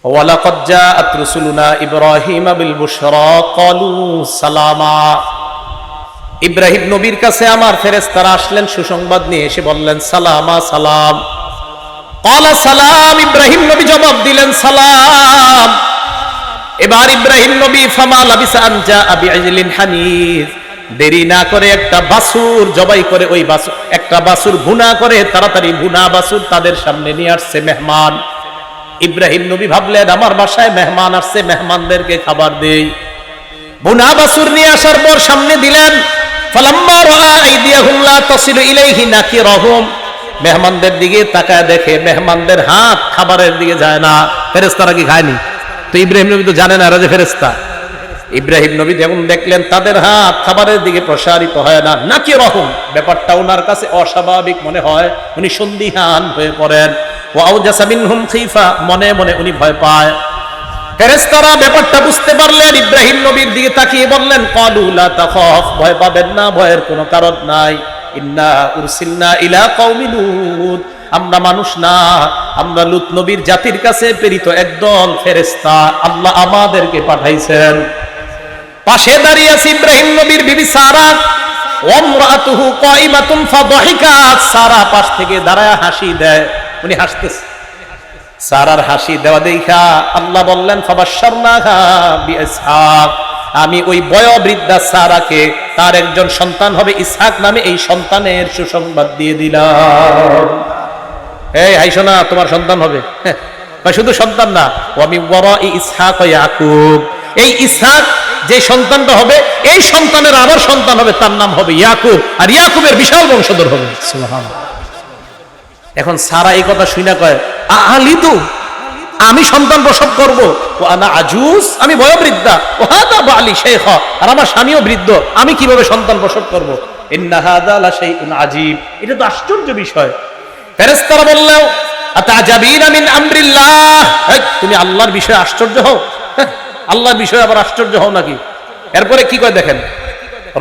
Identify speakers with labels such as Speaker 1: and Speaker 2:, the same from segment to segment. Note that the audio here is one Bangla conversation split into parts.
Speaker 1: ওয়ালাকাদ জাআত রুসুলুনা ইব্রাহিমা বিল বুশরা ক্বালু সালামা। ইব্রাহিম নবীর কাছে আমার ফেরেশতারা আসলেন সুসংবাদ নিয়ে, এসে বললেন সালামা, সালাম। ক্বালা সালাম, ইব্রাহিম নবী জবাব দিলেন সালাম। এবার ইব্রাহিম নবী ফামা লাবিসা আন জাআ বিআজলিন হানিজ, দেরি না করে একটা বাছুর জবাই করে, ওই বাছুর একটা বাছুর ভুনা করে তাড়াতাড়ি ভুনা বাছুর তাদের সামনে নিয়ে আসছে মেহমান। ইব্রাহিম নবী ভাবলেন আমার বাসায় মেহমান আসছে, মেহমানদেরকে খাবার দেই। ভুনা বাছুর নিয়ে আসার পর সামনে দিলেন। ফালাম্মা রাআ আইদিয়াহুম লা তাসিলু ইলাইহি নাকিরাহুম, মেহমানদের দিকে তাকায় দেখে মেহমানদের হাত খাবারের দিকে যায় না। ফেরেশতারা কি খায়নি? তো ইব্রাহিম নবী তো জানেন এরা যে ফেরেশতা। ইব্রাহিম নবী যেমন দেখলেন তাদের হাত খাবারের দিকে প্রসারিত হয় না, নাকিরাহুম, ব্যাপারটা ওনার কাছে অস্বাভাবিক মনে হয়, উনি সন্দিহান হয়ে পড়েন। ওয়া আওজাসা মিনহুম খিফা, মনে মনে উনি ভয় পায়। ফেরেশতারা ব্যাপারটা বুঝতে পারলেন, ইব্রাহিম নবীর দিকে তাকিয়ে বললেন ক্বালু লা তাখাফ, ভয় পাবেন না, ভয়ের কোনো কারণ নাই। ইন্না উরসিলনা ইলা কওমি লূত, আমরা মানুষ না, আমরা লূত নবীর জাতির কাছে প্রেরিত একদল ফেরেশতা, আল্লাহ আমাদেরকে পাঠাইছেন। পাশে দাঁড়িয়ে আছে ইব্রাহিম নবীর বিবি সারা, ওয়ামরাতুহু কাইমাতুন ফাদাহিকাত, সারা পাশ থেকে দাঁড়ায় হাসি দেয়, উনি হাসতেছে। সারার হাসি দেওয়া দেখা আল্লাহ বললেন ফাবাশশারনাহা বিইসহাক, আমি ওই বয়োবৃদ্ধা সারাকে তার একজন সন্তান হবে ইসহাক নামে, এই সন্তানের সুসংবাদ দিয়ে দিলাম। এই হাইসো না, তোমার সন্তান হবে। শুধু সন্তান না, ওয়া মিন ওয়ারাই ইসহাক ওয়া ইয়াকুব, এই ইসহাক যে সন্তানটা হবে, এই সন্তানের আবার সন্তান হবে, তার নাম হবে ইয়াকুব, আর ইয়াকুবের বিশাল বংশধর হবে। সুবহানাল্লাহ। এখন সারা এই কথা শুনে কয় আলিদু, আমি সন্তান প্রসব করব, ও আনা আজুজ, আমি বয়োবৃদ্ধা, ও হাদা বালি শাইখা, আর আমার স্বামীও বৃদ্ধ, আমি কিভাবে সন্তান প্রসব করব? ইন্না হাদা লা শাইউন আজীব, এটা তো আশ্চর্য বিষয়। ফেরেশতারা বললেন আতাজাবিনা মিন আমরিল্লাহ, তুমি আল্লাহর বিষয়ে আশ্চর্য হও? আল্লাহর বিষয়ে আবার আশ্চর্য হও নাকি? এরপরে কি কয় দেখেন,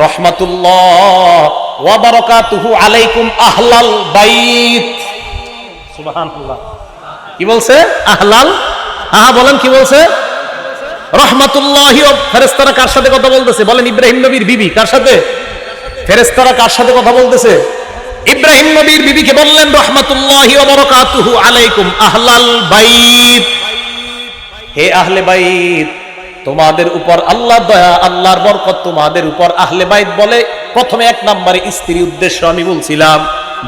Speaker 1: রহমাতুল্লাহ ওয়া বারাকাতুহু আলাইকুম আহলাল বাইত। সুবহানাল্লাহ। কি বলছে? আহলাল, হ্যাঁ বলেন কি বলছে? রহমাতুল্লাহি। ফেরেশতারা কার সাথে কথা বলতেছে? বলেন ইব্রাহিম নবীর বিবি। কার সাথে? ফেরেশতারা কার সাথে কথা বলতেছে? ইব্রাহিম নবীর বিবিকে বললেন রহমাতুল্লাহি ওয়া বারাকাতুহু আলাইকুম আহলাল বাইত, হে আহলে বাইত, তোমাদের উপর আল্লাহর দয়া, আল্লাহর বরকত তোমাদের উপর। আহলে বাইত বলে প্রথমে এক নম্বরে স্ত্রী উদ্দেশ্য আমি বলছিলাম,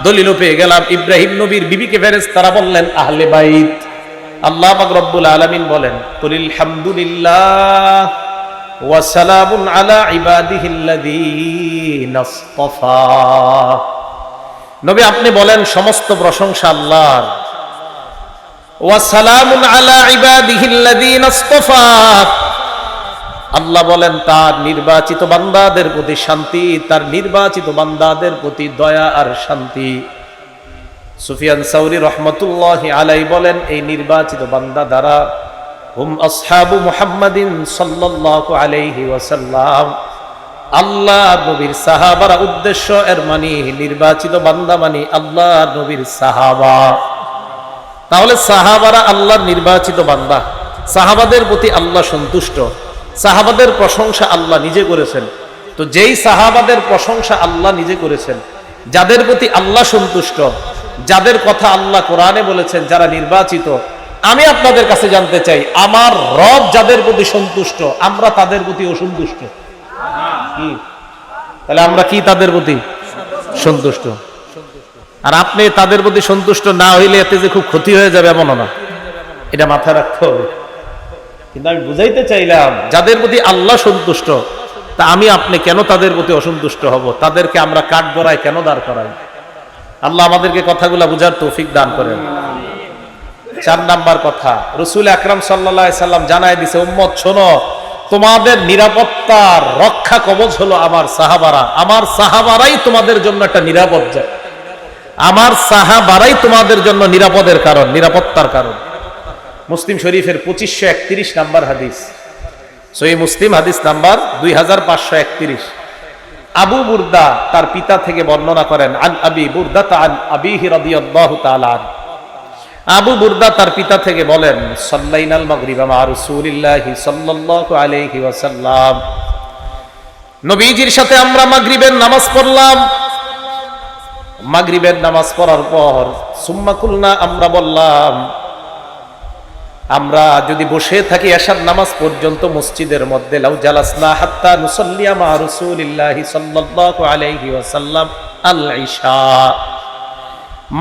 Speaker 1: দলিলও পেয়ে গেলাম। ইব্রাহিম নবীর বিবিকে ফেরেশতারা বললেন আহলে বাইত। আল্লাহ পাক রব্বুল আলামিন বলেন কুলিল হামদুলিল্লাহ ওয়া সালামুন আলা ইবাদিহিল্লাযীনা ইসতাফা। নবী আপনি বলেন সমস্ত প্রশংসা আল্লাহর। ওয়া সালামুন আলা ইবাদিহিল্লাযীনা ইসতাফা, আল্লাহ বলেন তার নির্বাচিত বান্দাদের প্রতি শান্তি, তার নির্বাচিত বান্দাদের প্রতি দয়া আর শান্তি। সুফিয়ান সাউরি রহমতুল্লাহি আলাইহি বলেন এই নির্বাচিত বান্দা দ্বারা হুম আসহাবু মুহাম্মাদিন সাল্লাল্লাহু আলাইহি ওয়াসাল্লাম, আল্লাহ নবীর সাহাবারা উদ্দেশ্য, এর মানে নির্বাচিত বান্দা মানে আল্লাহ নবীর সাহাবা। তাহলে সাহাবারা আল্লাহর নির্বাচিত বান্দা, সাহাবাদের প্রতি আল্লাহ সন্তুষ্ট, সাহাবাদের প্রশংসা আল্লাহ নিজে করেছেন। তো যেই সাহাবাদের প্রশংসা আল্লাহ নিজে করেছেন, যাদের প্রতি আল্লাহ সন্তুষ্ট, যাদের কথা আল্লাহ কোরআনে বলেছেন, যারা নির্বাচিত, আমি আপনাদের কাছে জানতে চাই আমার রব যাদের প্রতি সন্তুষ্ট, আমরা তাদের প্রতি অসন্তুষ্ট কি? তাহলে আমরা কি তাদের প্রতি সন্তুষ্ট? আর আপনি তাদের প্রতি সন্তুষ্ট না হইলে এতে যে খুব ক্ষতি হয়ে যাবে এমনও না, এটা মাথায় রাখতে হবে। কিন্তু আমি বুঝাইতে চাইলাম যাদের প্রতি আল্লাহ সন্তুষ্ট, তা আমি আপনি কেন তাদের প্রতি অসন্তুষ্ট হব? তাদেরকে আমরা কাঠ গড়ায় কেন দাঁড় করাই? আল্লাহ আমাদেরকে কথাগুলা বুঝার তৌফিক দান করেন। 4 নাম্বার কথা, রাসূল আকরাম সাল্লাল্লাহু আলাইহি সাল্লাম জানায় দিয়েছে উম্মত শোনো, তোমাদের নিরাপত্তার রক্ষা কবচ হলো আমার সাহাবারা। আমার সাহাবারাই তোমাদের জন্য একটা নিরাপদ জায়গা, আমার সাহাবারাই তোমাদের জন্য নিরাপদের কারণ, নিরাপত্তার কারণ। মুসলিম শরীফের 2531 নাম্বার হাদিস, সহিহ মুসলিম হাদিস নাম্বার 2531। আবু বুরদা তার পিতা থেকে বর্ণনা করেন, আন আবি বুরদা আন আবিহি রাদিয়াল্লাহু তাআলা আনহু আবু বুরদা তার পিতা থেকে বলেন, সাল্লাইনাল মাগরিবা মা রাসূলিল্লাহি সাল্লাল্লাহু আলাইহি ওয়াসাল্লাম, নবীজির সাথে আমরা মাগরিবের নামাজ পড়লাম। মাগরিবের নামাজ পড়ার পর সুম্মা কুলনা, আমরা বললাম, আমরা যদি বসে থাকি এশার নামাজ পর্যন্ত মসজিদের মধ্যে, লাউ জালাসনা হাত্তা নুসাল্লিয়া মা রাসূলিল্লাহি সাল্লাল্লাহু আলাইহি ওয়াসাল্লাম আল ইশা।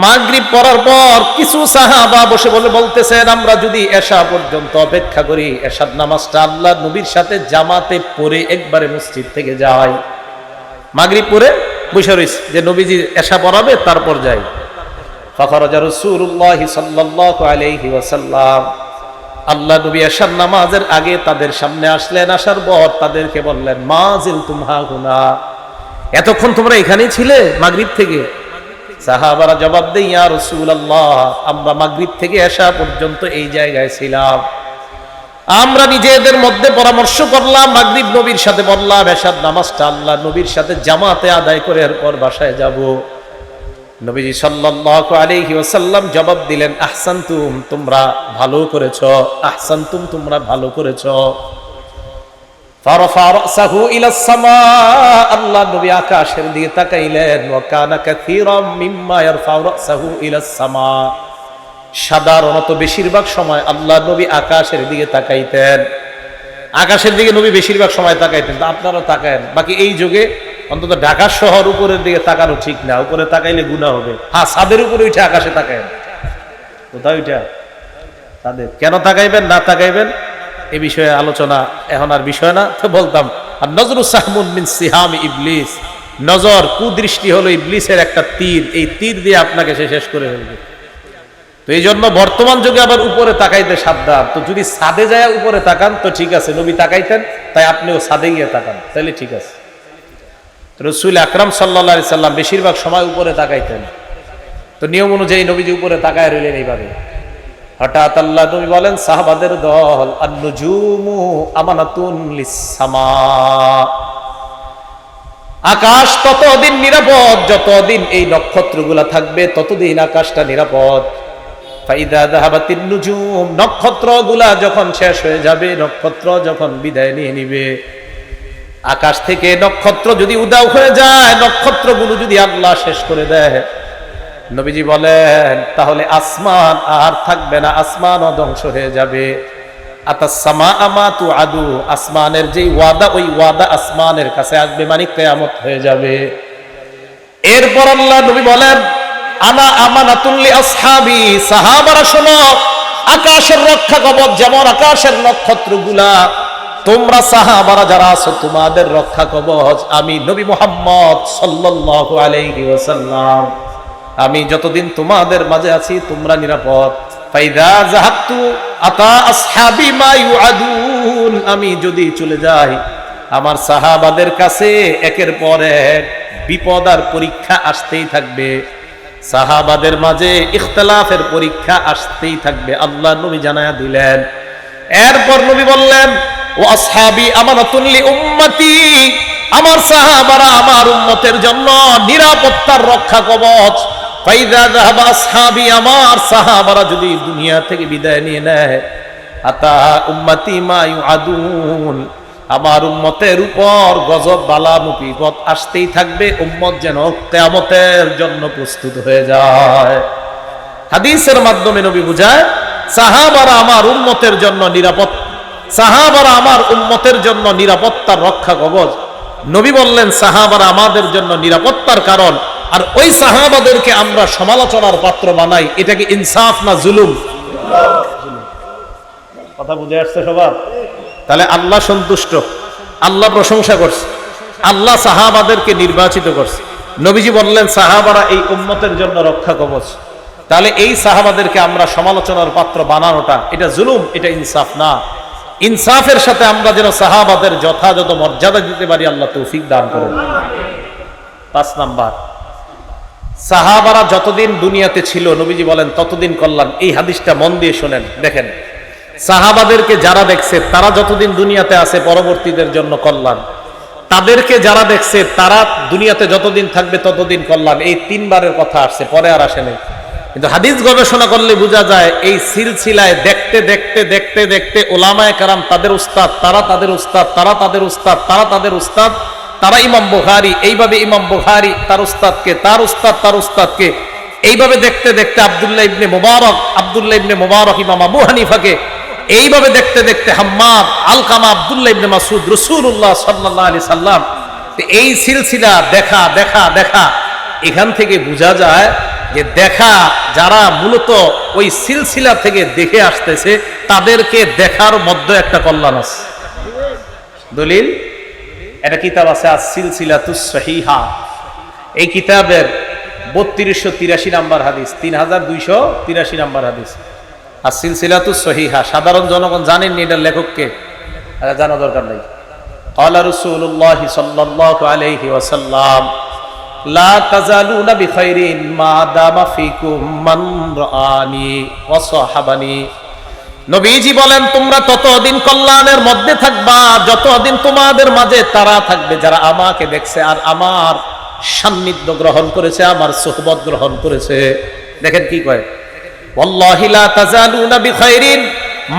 Speaker 1: মাগরিব পড়ার পর কিছু সাহাবা বসে বলতেছেন, আমরা যদি এশা পর্যন্ত অপেক্ষা করি, এশার নামাজটা আল্লাহর নবীর সাথে জামাতে পড়ে একবারে মসজিদ থেকে যাই। মাগরিব পড়ে বসে রইছে যে নবীজি এশা পড়াবে, তারপর যাই। ফাখরাজা রাসূলুল্লাহি সাল্লাল্লাহু আলাইহি ওয়াসাল্লাম, আল্লাহ নবী এশার নামাজের আগে তাদের সামনে আসলেন। আসার পর তাদেরকে বললেন, মা জিলতুম হাহুনা, এতক্ষণ তোমরা এখানেই ছিলে মাগরিব থেকে? সাহাবারা জবাব দেয়, ইয়া রাসূলুল্লাহ, আমরা মাগরিব থেকে এশা পর্যন্ত এই জায়গায় ছিলাম। আমরা নিজেদের মধ্যে পরামর্শ করলাম, মাগরিব নবীর সাথে বললাম, এশার নামাজটা আল্লাহ নবীর সাথে জামাতে আদায় করে এরপর বাসায় যাব। নবীজি সাল্লাল্লাহু আলাইহি ওয়াসাল্লাম জবাব দিলেন, আহসানতুম, তোমরা ভালো করেছো, আহসানতুম, তোমরা ভালো করেছো। ফারাফা রাসাহু ইলা সামা, আল্লাহ নবী আকাশের দিকে তাকাইলেন। ওয়া কানা কাসীরাম মিম্মা ইয়ারফাউ রাসাহু ইলা সামা, সাধারণত বেশিরভাগ সময় আল্লাহ নবী আকাশের দিকে তাকাইতেন। আকাশের দিকে নবী বেশিরভাগ সময় তাকাইতেন। আপনারাও তাকায়েন, বাকি এই যুগে অন্তত ঢাকা শহর উপরের দিকে তাকানো ঠিক না, উপরে তাকাইলে গুনাহ হবে। হ্যাঁ, ছাদের উপরে উঠে আকাশে তাকায়েন। কোথায় উঠা? ছাদে। কেন তাকাইবেন না তাকাইবেন এ বিষয়ে আলোচনা এখন আর বিষয় না, তো বলতাম, আর নজরু সাহমুন মিন সিহাম ইবলিস, নজর কুদৃষ্টি হলো ইবলিসের একটা তীর, এই তীর দিয়ে আপনাকে সে শেষ করে ফেলবে। তো এই জন্য বর্তমান যুগে আবার উপরে তাকাইতে সাবধান। তো যদি ছাদে যায় উপরে তাকান তো ঠিক আছে, নবী তাকাইতেন, তাই আপনিও ছাদে গিয়ে তাকান, তাহলে ঠিক আছে। রাসূল আকরাম সাল্লাল্লাহু আলাইহি সাল্লাম বেশিরভাগ সময় উপরে তাকাইতেন। তো নিয়ম অনুযায়ী নবীজি উপরে তাকায় রইলেন এইভাবে। হঠাৎ আল্লাহ নবী বলেন, সাহাবাদের দল, আন-নুজুমু আমানাতুন লিস-সামা, আকাশ ততদিন নিরাপদ যতদিন এই নক্ষত্রগুলা থাকবে, ততদিন আকাশটা নিরাপদ। ফাইদা যাহাবাতিন নুজুম, নক্ষত্রগুলা যখন শেষ হয়ে যাবে, নক্ষত্র যখন বিদায় নিয়ে নিবে, আকাশ থেকে নক্ষত্র যদি উধাও হয়ে যায়, নক্ষত্রগুলো যদি আল্লাহ শেষ করে দেয়, নবীজি বলেন, তাহলে আসমান আর থাকবে না, আসমানও ধ্বংস হয়ে যাবে। আতাস-সামা আমা তুআদু, আসমানের যেই ওয়াদা, ওই ওয়াদা আসমানের কাছে আসবে, মানে কিয়ামত হয়ে যাবে। এরপর আল্লাহ নবী বলেন, আনা আমানাতুল লি আসহাবি, সাহাবারা শোনো, আকাশের রক্ষা কবচ যেমন আকাশের নক্ষত্রগুলা, তোমরা সাহাবারা যারা আছো তোমাদের রক্ষা কবচ আমি নবী মুহাম্মদ সাল্লাল্লাহু আলাইহি ওয়াসাল্লাম। আমি যতদিন তোমাদের মাঝে আছি তোমরা নিরাপদ। ফাইদা যাহাবতু আতা আসহাবি মা ইউআদুন, আমি যদি চলে যাই আমার সাহাবাদের কাছে একের পর এক বিপদ আর পরীক্ষা আসতেই থাকবে, সাহাবাদের মাঝে ইখতিলাফের পরীক্ষা আসতেই থাকবে, আল্লাহ নবী জানায়া দিলেন। এরপর নবী বললেন, ও আসহাবি আমানাতুন লি উম্মতি, আমার সাহাবারা আমার উম্মতের জন্য নিরাপত্তার রক্ষা কবচ। ফাইদা যাহাবা আসহাবি, আমার সাহাবারা যদি দুনিয়া থেকে বিদায় নিয়ে নেয়, আতা উম্মতি মা ইউআদুন, আমার উম্মতের উপর গজব বালা মুসিবত আসতেই থাকবে, উম্মত যেন কিয়ামতের জন্য প্রস্তুত হয়ে যায়। হাদিসের মাধ্যমে নবী বুঝায়, সাহাবারা আমার উম্মতের জন্য নিরাপদ, সাহাবারা আমার উম্মতের জন্য নিরাপত্তার রক্ষা কবচ। নবী বললেন, সাহাবারা আমাদের জন্য নিরাপত্তার কারণ, আর ওই সাহাবাদেরকে আমরা সমালোচনার পাত্র বানাই, এটা কি ইনসাফ না জুলুম? কথা বুঝে আসছে সবার? তাহলে আল্লাহ সন্তুষ্ট, আল্লাহ প্রশংসা করছে, আল্লাহ সাহাবাদেরকে নির্বাচিত করছে। নবীজি বললেন, সাহাবারা এই উম্মতের জন্য রক্ষা কবচ। তাহলে এই সাহাবাদেরকে আমরা সমালোচনার পাত্র বানানোটা এটা জুলুম, এটা ইনসাফ না। ইনসাফের সাথে আমরা যেন সাহাবাদের যথাযথ মর্যাদা দিতে পারি, আল্লাহ তৌফিক দান করেন। 5 নাম্বার, সাহাবারা যতদিন দুনিয়াতে ছিল নবীজি বলেন ততদিন কল্যাণ। এই হাদিসটা মন দিয়ে শোনেন, দেখেন, সাহাবাদেরকে যারা দেখছে তারা যতদিন দুনিয়াতে আছে পরবর্তীদের জন্য কল্যাণ, তাদেরকে যারা দেখছে তারা দুনিয়াতে যতদিন থাকবে ততদিন কল্যাণ। এই 3 বারের কথা আসছে, পরে আর আসে নাই। কিন্তু হাদিস গবেষণা করলে বোঝা যায় এই সিলসিলায় দেখতে দেখতে দেখতে দেখতে ওলামায়ে কেরাম তাদের উস্তাদ, তারা তাদের উস্তাদ, তারা তাদের উস্তাদ, তারা তাদের উস্তাদ, তারা ইমাম বুখারী, এইভাবে ইমাম বুখারী তার উস্তাদকে, তার উস্তাদ তার উস্তাদকে, এইভাবে দেখতে দেখতে আব্দুল্লাহ ইবনে মুবারক ইমাম আবু হানিফাকে, এইভাবে দেখতে দেখতে হাম্মাদ, আলকামা, আব্দুল্লাহ ইবনে মাসউদ, রাসূলুল্লাহ সাল্লাল্লাহু আলাইহি সাল্লাম। এই সিলসিলা দেখা দেখা দেখা, এখান থেকে বোঝা যায় যে দেখা যারা মূলত ওই সিলসিলা থেকে দেখে আসতেছে তাদেরকে দেখার মধ্যে একটা কল্যাণ আছে। দলিল একটা কিতাব আছে আস-সিলসিলাতুস সহিহা, এই কিতাবের 3283 নাম্বার হাদিস, 3283 নাম্বার হাদিস, আস-সিলসিলাতুস সহিহা। সাধারণ জনগণ জানেননি এটার লেখককে, জানা দরকার নাই। ক্বালা রাসূলুল্লাহ সাল্লাল্লাহু আলাইহি ওয়াসাল্লাম লা তাজালুনা বিখাইরিন মা দামা ফিকুম মান রাআনি ওয়া সাহাবানি। নবীজি বলেন তোমরা ততদিন কল্যাণের মধ্যে থাকবা যতদিন তোমাদের মাঝে তারা থাকবে যারা আমাকে দেখছে আর আমার সান্নিধ্য গ্রহণ করেছে, আমার সুহবত গ্রহণ করেছে। দেখেন কি কয়, ওয়াল্লাহি লা তাজালুনা বিখাইরিন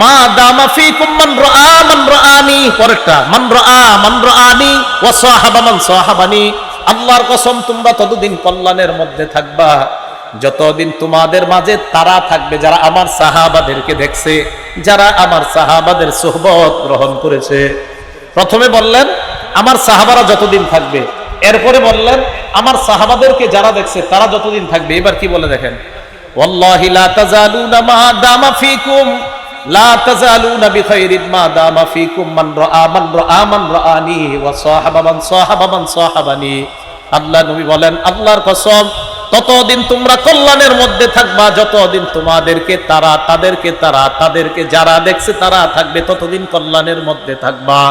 Speaker 1: মা দামা ফিকুম মান রাআনি, পরেরটা মান রাআনি ওয়া সাহাবা মান সাহাবানি। আল্লাহর কসম তোমরা ততদিন কল্যাণের মধ্যে থাকবা যতদিন তোমাদের মাঝে তারা থাকবে যারা আমার সাহাবাদেরকে দেখছে, যারা আমার সাহাবাদের সুহবত গ্রহণ করেছে। প্রথমে বললেন আমার সাহাবারা যতদিন থাকবে, এরপরে বললেন আমার সাহাবাদেরকে যারা দেখছে তারা যতদিন থাকবে। এবার কি বলে দেখেন, ওয়াল্লাহি লা তাজালুনা মা দামা ফিকুম লা তাজালুনা বিখাইরিন মা দামা ফিকুম মান রাআনি ওয়া সাহাবা মান সাহাবানি। আল্লাহ নবী বলেন আল্লাহর কসম ততদিন তোমরা কল্যাণের মধ্যে থাকবা যতদিন তোমাদেরকে তারা, তাদেরকে তারা, তাদেরকে যারা দেখছে তারা থাকবে, ততদিন কল্যাণের মধ্যে থাকবা।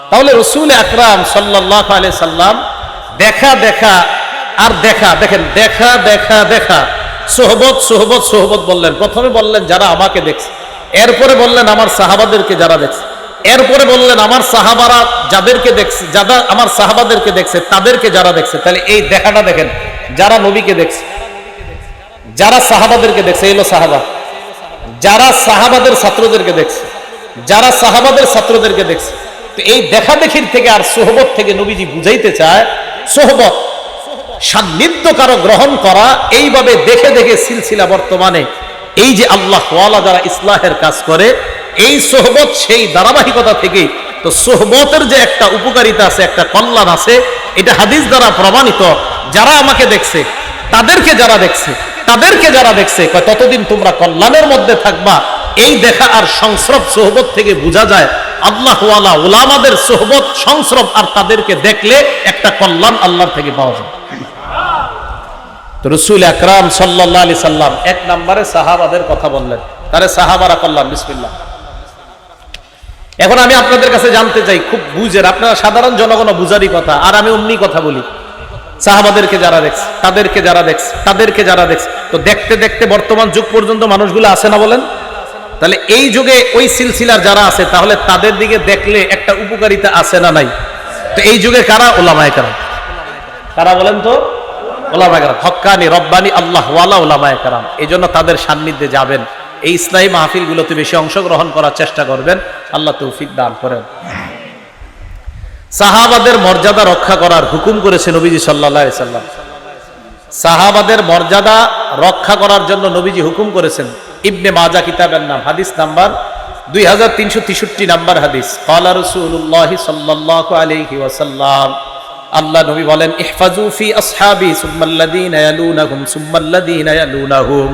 Speaker 1: তাহলে রাসূল আকরাম সাল্লাল্লাহু আলাইহি সাল্লাম দেখা দেখা আর দেখা, দেখেন দেখা দেখা দেখা, সুহবত সুহবত সুহবত বললেন। প্রথমে বললেন যারা আমাকে দেখছে, এরপরে বললেন আমার সাহাবাদেরকে যারা দেখছে, এরপরে বললেন আমার সাহাবারা যাদেরকে দেখছে, যারা আমার সাহাবাদেরকে দেখছে তাদেরকে যারা দেখছে। তাহলে এই দেখাটা দেখেন, যারা নবীকে দেখছে, যারা সাহাবাদেরকে দেখছে, এলো সাহাবা, যারা সাহাবাদের ছাত্রদেরকে দেখছে, যারা সাহাবাদের ছাত্রদেরকে দেখছে। তো এই দেখা দেখির থেকে আর সোহবত থেকে নবীজি বুঝাইতে চায় সোহবত সান্নিধ্য কারো গ্রহণ করা, এইভাবে দেখে দেখে সিলসিলা বর্তমানে এই যে আল্লাহ ওয়ালা যারা ইসলাহের কাজ করে, এই সোহবত সেই ধারাবাহিকতা থেকে। তো সোহবতের যে একটা উপকারিতা আছে, একটা কল্যাণ আছে, এটা হাদিস দ্বারা প্রমাণিত। যারা আমাকে দেখছে তাদেরকে যারা দেখছে, তাদেরকে যারা দেখছে ততদিন তোমরা কল্যাণের মধ্যে থাকবা। এই দেখা আর সংস্রব সোহবত থেকে বোঝা যায় আল্লাহ ওয়ালা উলামাদের সোহবত সংস্রব, আর তাদেরকে দেখলে একটা কল্যাণ আল্লাহর থেকে পাওয়া যায়। তো রাসূল আকরাম সাল্লাল্লাহু আলাইহি সাল্লাম এক নম্বরে সাহাবাদের কথা বললেন, তারে সাহাবারা কল্যাণ। বিসমিল্লাহ। এখন আমি আপনাদের কাছে জানতে চাই, খুব বুঝেন, আপনারা সাধারণ জনগণ বুঝারই কথা, আর আমি অমনি কথা বলি। সাহাবাদেরকে যারা দেখছে, তাদেরকে যারা দেখছে, তাদেরকে যারা দেখছে, তো দেখতে দেখতে বর্তমান যুগ পর্যন্ত মানুষগুলো আছে না বলেন? তাহলে এই যুগে ওই সিলসিলার যারা আছে, তাহলে তাদের দিকে দেখলে একটা উপকারিতা আছে না নাই? তো এই যুগে কারা? উলামায়ে কেরাম। কারা বলেন তো? উলামায়ে কেরাম, হক্কানি রব্বানি আল্লাহ ওয়ালা উলামায়ে কেরাম। এই জন্য তাদের সান্নিধ্যে যাবেন, এই ইসলামী মাহফিলগুলোতে বেশি অংশগ্রহণ করার চেষ্টা করবেন। আল্লাহ তৌফিক দান করেন। সাহাবাদের মর্যাদা রক্ষা করার হুকুম করেছে নবীজি সাল্লাল্লাহু আলাইহি সাল্লাম। সাহাবাদের মর্যাদা রক্ষা করার জন্য নবীজি হুকুম করেছেন। ইবনে মাজাহ কিতাবের নাম, হাদিস নাম্বার 2363 নাম্বার হাদিস। ক্বালা রাসূলুল্লাহ সাল্লাল্লাহু আলাইহি ওয়াসাল্লাম, আল্লাহ নবী বলেন ইহফাজু ফি আসহাবি সুম্মাল্লাযীনা ইয়ালুনাহুম সুম্মাল্লাযীনা ইয়ালুনাহুম।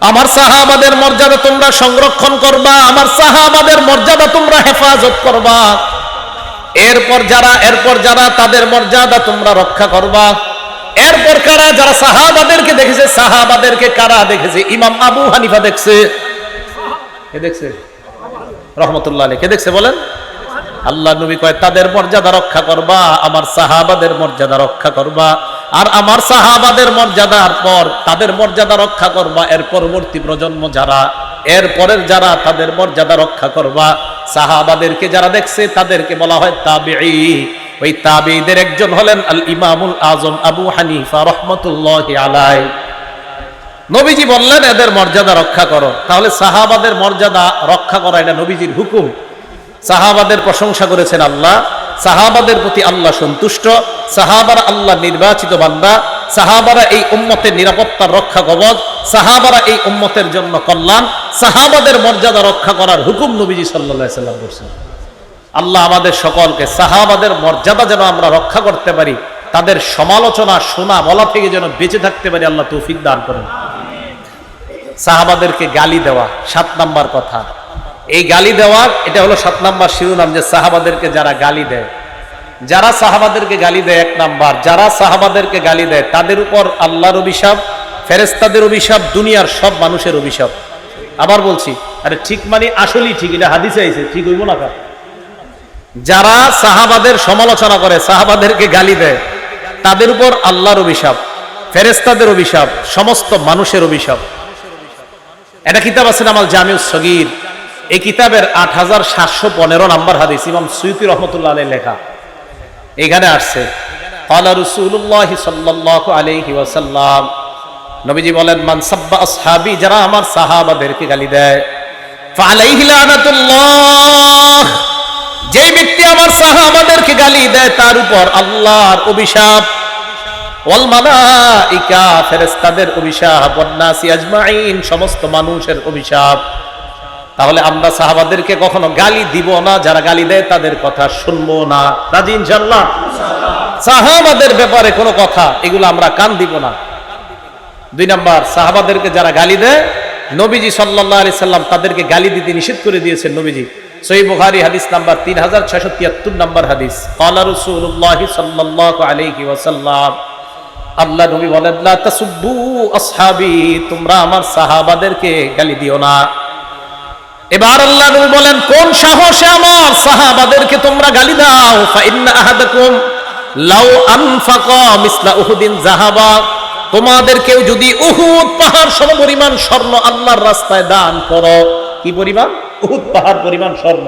Speaker 1: আমার সাহাবাদের মর্যাদা তোমরা সংরক্ষণ করবা, আমার সাহাবাদের মর্যাদা তোমরা হেফাজত করবা। এরপর যারা তাদের মর্যাদা তোমরা রক্ষা করবা। এরপর কারা? যারা সাহাবাদেরকে দেখেছে। সাহাবাদেরকে কারা দেখেছে? ইমাম আবু হানিফা দেখছে। কে দেখছে? রহমতুল্লাহ আলাইহি। কে দেখছে বলেন? আল্লাহ নবী কয় তাদের মর্যাদা রক্ষা করবা, আমার সাহাবাদের মর্যাদা রক্ষা করবা। আর আমার সাহাবাদের মর্যাদার পর তাদের মর্যাদা রক্ষা করবা। এর পরবর্তী প্রজন্ম যারা, এর পরের যারা, তাদের মর্যাদা রক্ষা করবা। সাহাবাদেরকে যারা দেখছে তাদেরকে বলা হয় তাবিঈ। ওই তাবিঈদের একজন হলেন আল ইমামুল আযম আবু হানিফা রাহমাতুল্লাহি আলাইহি। নবীজি বললেন এদের মর্যাদা রক্ষা করো। তাহলে সাহাবাদের মর্যাদা রক্ষা করা এটা নবীজির হুকুম। সাহাবাদের প্রশংসা করেছেন আল্লাহ, সাহাবাদের প্রতি আল্লাহ সন্তুষ্ট, সাহাবারা আল্লাহ নির্বাচিত বান্দা, সাহাবারা এই উম্মতের নিরাপত্তার রক্ষা কবচ, সাহাবারা এই উম্মতের জন্য কল্যাণ। সাহাবাদের মর্যাদা রক্ষা করার হুকুম নবীজি সাল্লাল্লাহু আলাইহি ওয়াসাল্লাম করেছেন। আল্লাহ আমাদের সকলকে সাহাবাদের মর্যাদা যেন আমরা রক্ষা করতে পারি, তাদের সমালোচনা শোনা বলা থেকে যেন বেঁচে থাকতে পারি, আল্লাহ তৌফিক দান করেন। সাহাবাদেরকে গালি দেওয়া 7 নাম্বার কথা। এই গালি দেওয়া এটা হলো 7 নাম্বার শিরোনাম, যে সাহাবাদেরকে যারা গালি দেয়, যারা সাহাবাদেরকে গালি দেয় 1 নাম্বার, যারা সাহাবাদেরকে গালি দেয় তাদের উপর আল্লাহর অভিশাপ, ফেরেশতাদের অভিশাপ, দুনিয়ার সব মানুষের অভিশাপ। আবার বলছি, আরে ঠিক মানে আসলেই ঠিক, এটা হাদিসে আইছে, ঠিক হইব না? যারা সাহাবাদের সমালোচনা করে, সাহাবাদেরকে গালি দেয়, তাদের উপর আল্লাহর অভিশাপ, ফেরেশতাদের অভিশাপ, সমস্ত মানুষের অভিশাপ। এটা কিতাব আছে নাম আল জামিউস সগীর। এই কিতাবের 8715 নাম্বার হাদিস, ইমাম সুয়ুতী রহমাতুল্লাহ আলাইহি লেখা। এখানে আসছে ক্বালা রাসূলুল্লাহ সাল্লাল্লাহু আলাইহি ওয়াসাল্লাম, নবীজি বলেন, মান সাব্বা আসহাবি, যারা আমার সাহাবাদেরকে গালি দেয়, ফালাইহি লানাতুল্লাহ, যে ব্যক্তি আমার সাহাবাদেরকে গালি দেয় তার উপর আল্লাহর অভিশাপ, ওয়াল মালাইকা, ফেরেশতাদের অভিশাপ, ওয়ান নাসি আজমাইন, সমস্ত মানুষের অভিশাপ। তাহলে আমরা সাহাবাদেরকে কখনো গালি দিব না, যারা গালি দেয় তাদের কথা শুনবো না। রাজি ইনশাআল্লাহ? সাহাবাদের ব্যাপারে কোনো কথা এগুলো আমরা কান দিব না। 2 নাম্বার, সাহাবাদেরকে যারা গালি দেয়, নবীজি সাল্লাল্লাহু আলাইহি সাল্লাম তাদেরকে গালি দিতে নিষেধ করে দিয়েছেন। নবীজি সহিহ বুখারী হাদিস নাম্বার 3673 নাম্বার হাদিস, ক্বালা রাসূলুল্লাহ সাল্লাল্লাহু আলাইহি ওয়াসাল্লাম, আল্লাহ নবী বলেন, লা তাসুব্বু আসহাবি, তোমরা আমার সাহাবাদেরকে গালি দিও না। এবার আল্লাহ নবী বলেন, কোন সাহসে আমার সাহাবাদেরকে তোমরা গালি দাও? ফা ইন্না আহাদাকুম লাউ আনফাকা মিসলা উহুদিন যাহাবা, তোমাদের কেউ যদি উহুদ পাহাড় সমপরিমাণ স্বর্ণ আল্লাহর রাস্তায় দান করো, কি পরিমাণ? উহুদ পাহাড় পরিমাণ স্বর্ণ।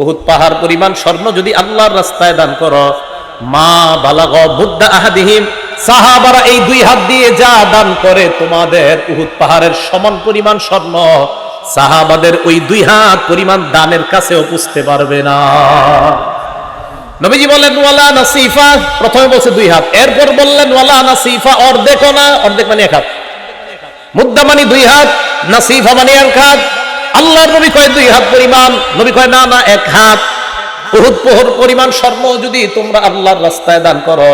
Speaker 1: উহুদ পাহাড় পরিমাণ স্বর্ণ যদি আল্লাহর রাস্তায় দান করো, মা বালাগা মুদ্দা আহাদিহিম, সাহাবারা এই 2 হাত দিয়ে যা দান করে, তোমাদের উহুদ পাহাড়ের সমান পরিমাণ স্বর্ণ সাহাবাদের ওই 2 হাত পরিমাণ দানের কাছেও পুষতে পারবে না। নবীজি বলেন, ওয়ালা নাসিফা, প্রথমে বলছে 2 হাত, এরপর বললেন ওয়ালা নাসিফা, অর্ধেকও না। অর্ধেক মানে 1 হাত, মুদ্দা মানে 2 হাত, নাসিফা মানে 1 হাত। আল্লাহর নবী কয় 2 হাত পরিমাণ, নবী কয় না না 1 হাত। উহুদ পাহাড় পরিমাণ স্বর্ণ যদি তোমরা আল্লাহর রাস্তায় দান করো,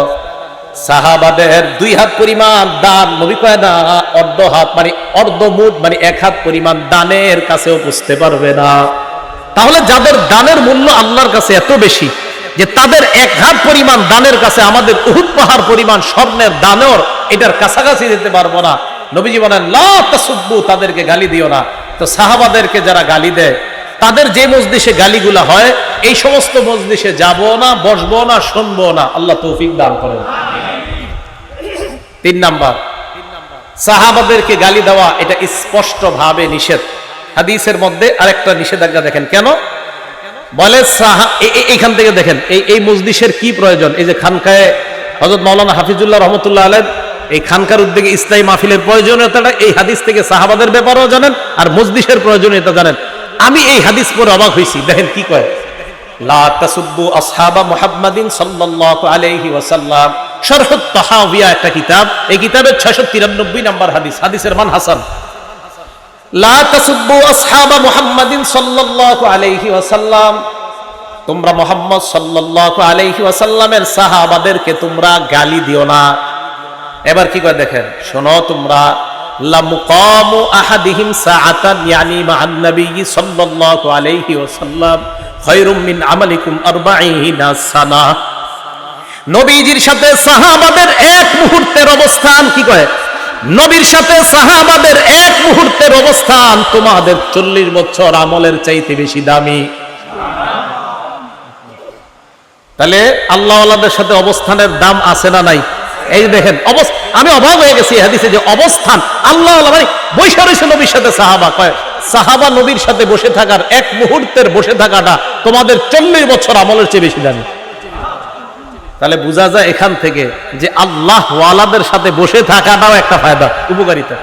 Speaker 1: সাহাবাদের 2 হাত পরিমাণ দান, নবী কয় না অর্ধ হাত, মানে অর্ধ মুদ, মানে 1 হাত পরিমাণ দানের কাছেও বুঝতে পারবে না। তাহলে যাদের দানের মূল্য আল্লাহর কাছে এত বেশি যে তাদের 1 হাত পরিমাণ দানের কাছে আমাদের উহুদ পাহাড় পরিমাণ স্বর্ণের দানের এটার কাছাকাছি যেতে পারবো না। নবীজি বলেন, লা তাসুব্বু, তাদেরকে গালি দিও না। তো সাহাবাদেরকে যারা গালি দেয়, তাদের যে মজলিসে গালিগুলা হয়, এই সমস্ত মজলিসে যাব না, বসবো না, শুনবো না। আল্লাহ তৌফিক দান করেন। 3 নাম্বার, সাহাবাদেরকে গালি দেওয়া এটা স্পষ্ট ভাবে নিষেধ। হাদিসের মধ্যে আরেকটা নিষেধাজ্ঞা দেখেন, কেন বলে এইখান থেকে দেখেন এই মজলিসের কি প্রয়োজন। এই যে খানকায় হযরত মাওলানা হাফিজুল্লাহ রহমতুল্লাহ আলাইহি এই খানকার উদ্যোগে ইসলামী মাহফিলের প্রয়োজনীয়তাটা এই হাদিস থেকে সাহাবাদের ব্যাপারেও জানেন, আর মজলিসের প্রয়োজনীয়তা জানেন। আমি এই হাদিস পড়ে অবাক হয়েছি, দেখেন কি কয়, লা তাসুব্বু আসহাবা মুহাম্মাদিন সাল্লাল্লাহু আলাইহি ওয়াসাল্লাম, শরহুত তাহাউইয়া একটা কিতাব, এই কিতাবের 693 নাম্বার হাদিস, হাদিসের মান হাসান। লা তাসুব্বু আসহাবা মুহাম্মাদিন সাল্লাল্লাহু আলাইহি ওয়াসাল্লাম, তোমরা মুহাম্মদ সাল্লাল্লাহু আলাইহি ওয়াসাল্লামের সাহাবাদেরকে তোমরা গালি দিও না। এবার কি করে দেখেন, শোনো তোমরা, লা মুকামু আহাদিহিম সাআতান ইয়ানি মা'আন নবী সাল্লাল্লাহু আলাইহি ওয়াসাল্লাম খায়রুম মিন আমালিকুম 40 সানা, নবীজির সাথে সাহাবাদের 1 মুহূর্তের অবস্থান, কি কয়, নবীর সাথে সাহাবাদের 1 মুহূর্তের অবস্থান তোমাদের 40 বছর আমলের চাইতে বেশি দামি। তাহলে আল্লাহওয়ালাদের সাথে অবস্থানের দাম আছে না নাই? এই দেখেন, আমি অবাক হয়ে গেছি হাদিসে যে অবস্থান, আল্লাহওয়ালা মানে বসে রয়েছে নবীর সাথে সাহাবা, কয় সাহাবা নবীর সাথে বসে থাকার 1 মুহূর্তের বসে থাকাটা তোমাদের 40 বছর আমলের চেয়ে বেশি দামি। তাহলে বোঝা যায় এখান থেকে যে আল্লাহ ওয়ালাদের সাথে বসে থাকাটাও একটা ফায়দা, উপকারিতা।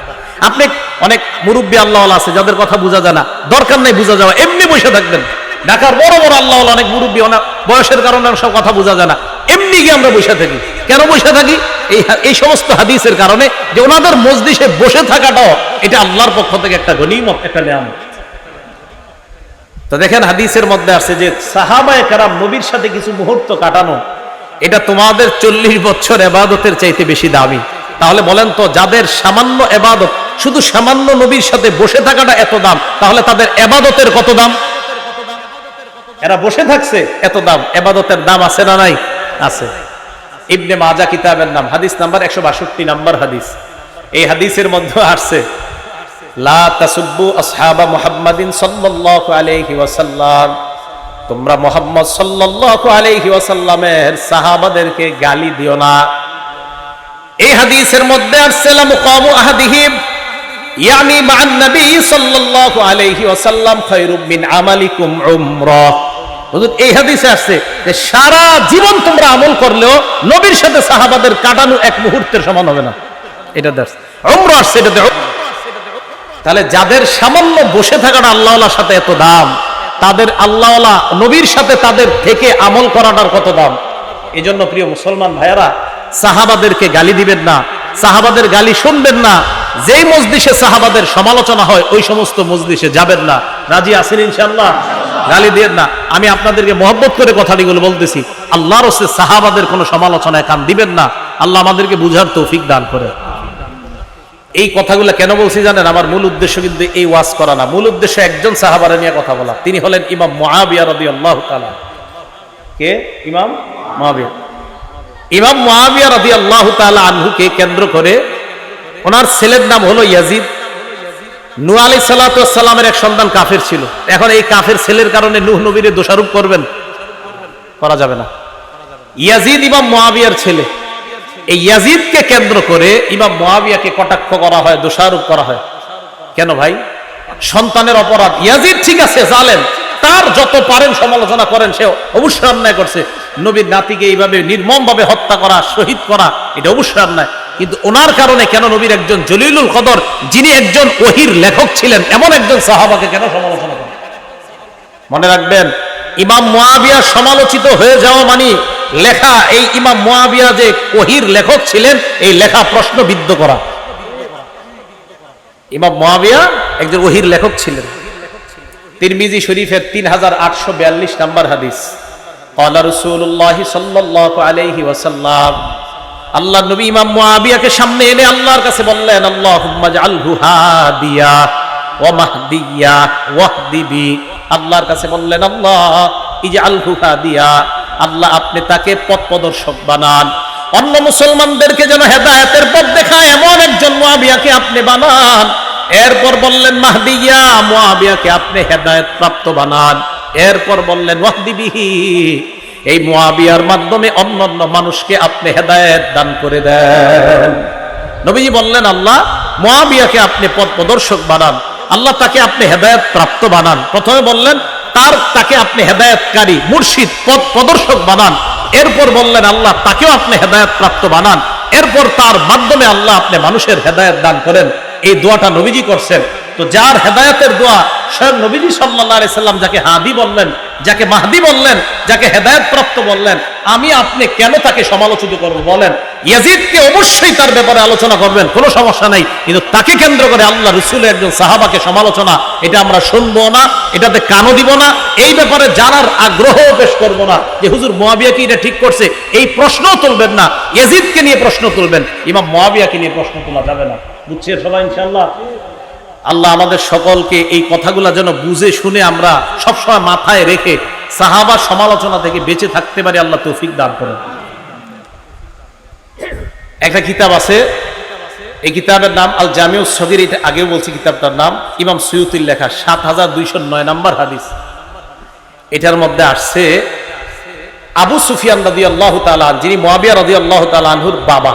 Speaker 1: আপনি অনেক মুরব্বী আল্লাহওয়ালা আছে যাদের কথা বোঝা যায় না, দরকার নেই বোঝা যাওয়া, এমনি বসে থাকবেন। ঢাকার বড় বড় আল্লাহওয়ালা অনেক মুরব্বী, অনেক বয়সের কারণে সব কথা বোঝা যায় না, এমনি গিয়ে আমরা বসে থাকি। কেন বসে থাকি? এই সমস্ত হাদিসের কারণে, যে ওনাদের মজলিসে বসে থাকাটাও এটা আল্লাহর পক্ষ থেকে একটা গনিমত, একটা নিয়ামত। তো দেখেন হাদিসের মধ্যে আছে যে সাহাবায়ে কেরাম নবীর সাথে কিছু মুহূর্ত কাটানো, এটা তোমাদের 40 বছর ইবাদতের চাইতে বেশি দামি। তাহলে বলেন তো, যাদের সামান্য ইবাদত, শুধু সামান্য নবীর সাথে বসে থাকাটা এত দাম, তাহলে তাদের ইবাদতের কত দাম? এরা বসে থাকছে, এত দাম। ইবাদতের দাম আছে না নাই? আছে। ইবনে মাজাহ কিতাবের নাম, হাদিস নাম্বার 162 নাম্বার হাদিস। এই হাদিসের মধ্যে আসছে লা তাসুব্বু আসহাবা মুহাম্মাদিন সাল্লাল্লাহু আলাইহি ওয়াসাল্লাম, তোমরা মুহাম্মদ সাল্লাল্লাহু আলাইহি ওয়াসাল্লামের সাহাবাদেরকে গালি দিও না। এই হাদিসের মধ্যে আসছে লা মুকামু আহাদিহিম ইয়ানি মা'আন নবী সাল্লাল্লাহু আলাইহি ওয়াসাল্লাম খায়রুম মিন আমালিকুম উমরা। হুজুর এই হাদিসে আসছে যে সারা জীবন তোমরা আমল করলেও নবীর সাথে সাহাবাদের কাটানো এক মুহূর্তের সমান হবে না। এটা দর্শ উমরা আসছে, এটা তাহলে যাদের সামান্য বসে থাকাটা আল্লাহওয়ালার সাথে এত দাম, তাদের আল্লাহওয়ালা নবীর সাথে তাদের থেকে আমল করাটার কত দাম। এই জন্য প্রিয় মুসলমান ভাইয়েরা, সাহাবাদেরকে গালি দিবেন না, সাহাবাদের গালি শুনবেন না। যেই মজলিসে সাহাবাদের সমালোচনা হয় ওই সমস্ত মজলিসে যাবেন না। রাজি আছেন ইনশাআল্লাহ? গালি দিবেন না। আমি আপনাদেরকে মহব্বত করে কথাগুলো বলতেছি, আল্লাহর রাসূল সাহাবাদের কোনো সমালোচনায় কান দিবেন না। আল্লাহ আমাদেরকে বুঝার তৌফিক দান করে। এই কথাগুলো কেন বলছি জানেন? আমার মূল উদ্দেশ্য কিন্তু এই ওয়াজ করা না, মূল উদ্দেশ্য একজন সাহাবারে নিয়ে কথা বলা। তিনি হলেন ইমাম মুআবিয়া রাদিয়াল্লাহু তাআলা। কে? ইমাম মুআবিয়া। ইমাম মুআবিয়া রাদিয়াল্লাহু তাআলা আনহুকে কেন্দ্র করে, ওনার ছেলের নাম হলো ইয়াজিদ। নূহ আলাইহিস সালাতু ওয়াস সালামের এক সন্তান কাফের ছিল। এখন এই কাফের ছেলের কারণে নূহ নবীরে দোষারোপ করবেন? করা যাবে না। ইয়াজিদ ইমাম মুআবিয়ার ছেলে। এই ইয়াজিদকে কেন্দ্র করে ইমাম মুআবিয়াকে কটাক্ষ করা হয়, দোষারোপ করা হয়। কেন ভাই? সন্তানের অপরাধ। ইয়াজিদ ঠিক আছে জালেম, তার যত পারেন সমালোচনা করেন, সে অবশ্যই অন্যায় করছে। নবীর নাতিকে এইভাবে নির্মমভাবে হত্যা করা, শহীদ করা, এটা অবশ্যই অন্যায়। কিন্তু ওনার কারণে কেন নবীর একজন জলিলুল কদর, যিনি একজন ওহীর লেখক ছিলেন, এমন একজন সাহাবাকে কেন সমালোচনা করেন? মনে রাখবেন, ইমাম মুআবিয়া সমালোচিত হয়ে যাওয়া মানে লেখা, এই ইমাম মুআবিয়া যে ওহীর লেখক ছিলেন, এই লেখা প্রশ্নবিদ্ধ করা। ইমাম মুআবিয়া একজন ওহীর লেখক ছিলেন। তিরমিজি শরীফের 3842 নাম্বার হাদিস, ক্বালা রাসূলুল্লাহ সাল্লাল্লাহু আলাইহি ওয়াসাল্লাম, আল্লাহ নবী ইমাম মুআবিয়াকে সামনে এনে আল্লাহর কাছে বললেন, আল্লাহুম্মা জাআলহু হাদিয়া ওয়া মাহদিয়া ওয়াহদি বি। আল্লাহর কাছে বললেন, আল্লাহ ইজআলহু হাদিয়া, আল্লাহ আপনি তাকে পথ প্রদর্শক বানান, অন্য মুসলমানদেরকে যেন হেদায়েতের পথ দেখায় এমন একজন মুআবিয়াকে আপনি বানান। এরপর বললেন মাহদিয়া, মুআবিয়াকে আপনি হেদায়েত প্রাপ্ত বানান। এরপর বললেন ওয়াহদি বিহি, এই মুআবিয়ার মাধ্যমে অন্যান্য মানুষকে আপনি হেদায়েত দান করে দেন। নবীজি বললেন, আল্লাহ মুআবিয়াকে আপনি পথ প্রদর্শক বানান, আল্লাহ তাকে আপনি হেদায়েত প্রাপ্ত বানান। প্রথমে বললেন তাকে আপনি হেদায়েতকারী, মুর্শিদ, পথ প্রদর্শক বানান। এরপর বললেন আল্লাহ তাকেও আপনি হেদায়েত প্রাপ্ত বানান। এরপর তার মাধ্যমে আল্লাহ আপনি মানুষের হেদায়েত দান করেন। এই দোয়াটা নবীজি করছেন। তো যার হেদায়েতের দোয়া স্বয়ং নবীজি সাল্লাল্লাহু আলাইহি সাল্লাম যাকে হাদি বললেন, যাকে মাহদি বললেন, যাকে হেদায়েত প্রাপ্ত বললেন, আমি আপনি কেন তাকে সমালোচিত করব? বলেন, ইয়াজিদকে অবশ্যই তার ব্যাপারে আলোচনা করবেন, কোনো সমস্যা নাই, কিন্তু তাকে কেন্দ্র করে আল্লাহ রাসূলের একজন সাহাবাকে সমালোচনা, এটা আমরা শুনবো না, এটাতে কানও দিব না। এই ব্যাপারে জানার আগ্রহও পেশ করব না যে হুজুর মুআবিয়া কি এটা ঠিক করছে, এই প্রশ্নও তুলবেন না। ইয়াজিদকে নিয়ে প্রশ্ন তুলবেন, ইমাম মুআবিয়াকে নিয়ে প্রশ্ন তোলা যাবে না। বুঝছেন সবাই ইনশাআল্লাহ? আল্লাহ আমাদের সকলকে এই কথাগুলো যেন বুঝে শুনে আমরা সবসময় মাথায় রেখে সাহাবা সমালোচনা থেকে বেঁচে থাকতে পারি, আল্লাহ তৌফিক দান করেন। একটা কিতাব আছে, এই কিতাবের নাম আল জামিউস সগীর, এটা আগেও বলছি কিতাবটার নাম, ইমাম সুয়ুতির লেখা, 7209 নাম্বার হাদিস। এটার মধ্যে আসছে আবু সুফিয়ান রাদিয়াল্লাহু তাআলা, যিনি মুআবিয়া রাদিয়াল্লাহু তাআলা আনহুর বাবা।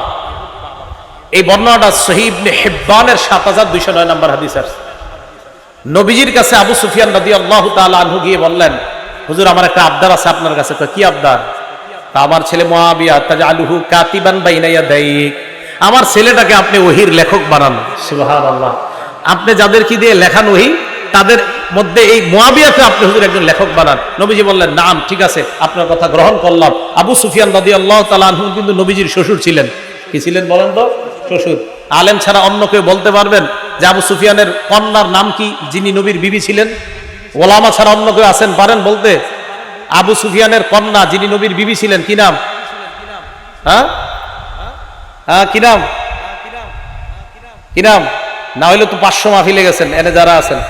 Speaker 1: এই বর্ণনাটা সহিহ ইবনে হিব্বানের 7209 নাম্বার হাদিস আছে। নবীজির কাছে আবু সুফিয়ান রাদিয়াল্লাহু তাআলা আনহু গিয়ে বললেন, হুজুর আমার একটা আবদার আছে আপনার কাছে। কি আবদার? তা আমার ছেলে মুআবিয়া তাজআলুহু কাতিবান বাইনা ইয়াদাইক, আমার ছেলেটাকে আপনি ওহির লেখক বানান। সুবহানাল্লাহ। আপনি যাদেরকে দিয়ে লেখান ওহি, তাদের মধ্যে এই মুয়াবিয়াকে আপনি হুজুর একজন লেখক বানান। নবীজি বললেন, নাম, ঠিক আছে, আপনার কথা গ্রহণ করলাম। আবু সুফিয়ান রাদিয়াল্লাহু তাআলা আনহু কিন্তু নবীজির শ্বশুর ছিলেন। কি ছিলেন বলেন তো? শ্বশুর। আলেম ছাড়া অন্য কেউ বলতে পারবেন যে আবু সুফিয়ানের কন্যার নাম কি, যিনি নবীর বিবি ছিলেন? ওলামা ছাড়া অন্য কেউ আছেন পারেন বলতে? আবু সুফিয়ানের কন্যা যিনি নবীর বিবি ছিলেন, কি নাম? হ্যাঁ হ্যাঁ, কি নাম? কি নাম? না হইলে তো 500 মাহফিলে গেছেন এনে যারা আছেন।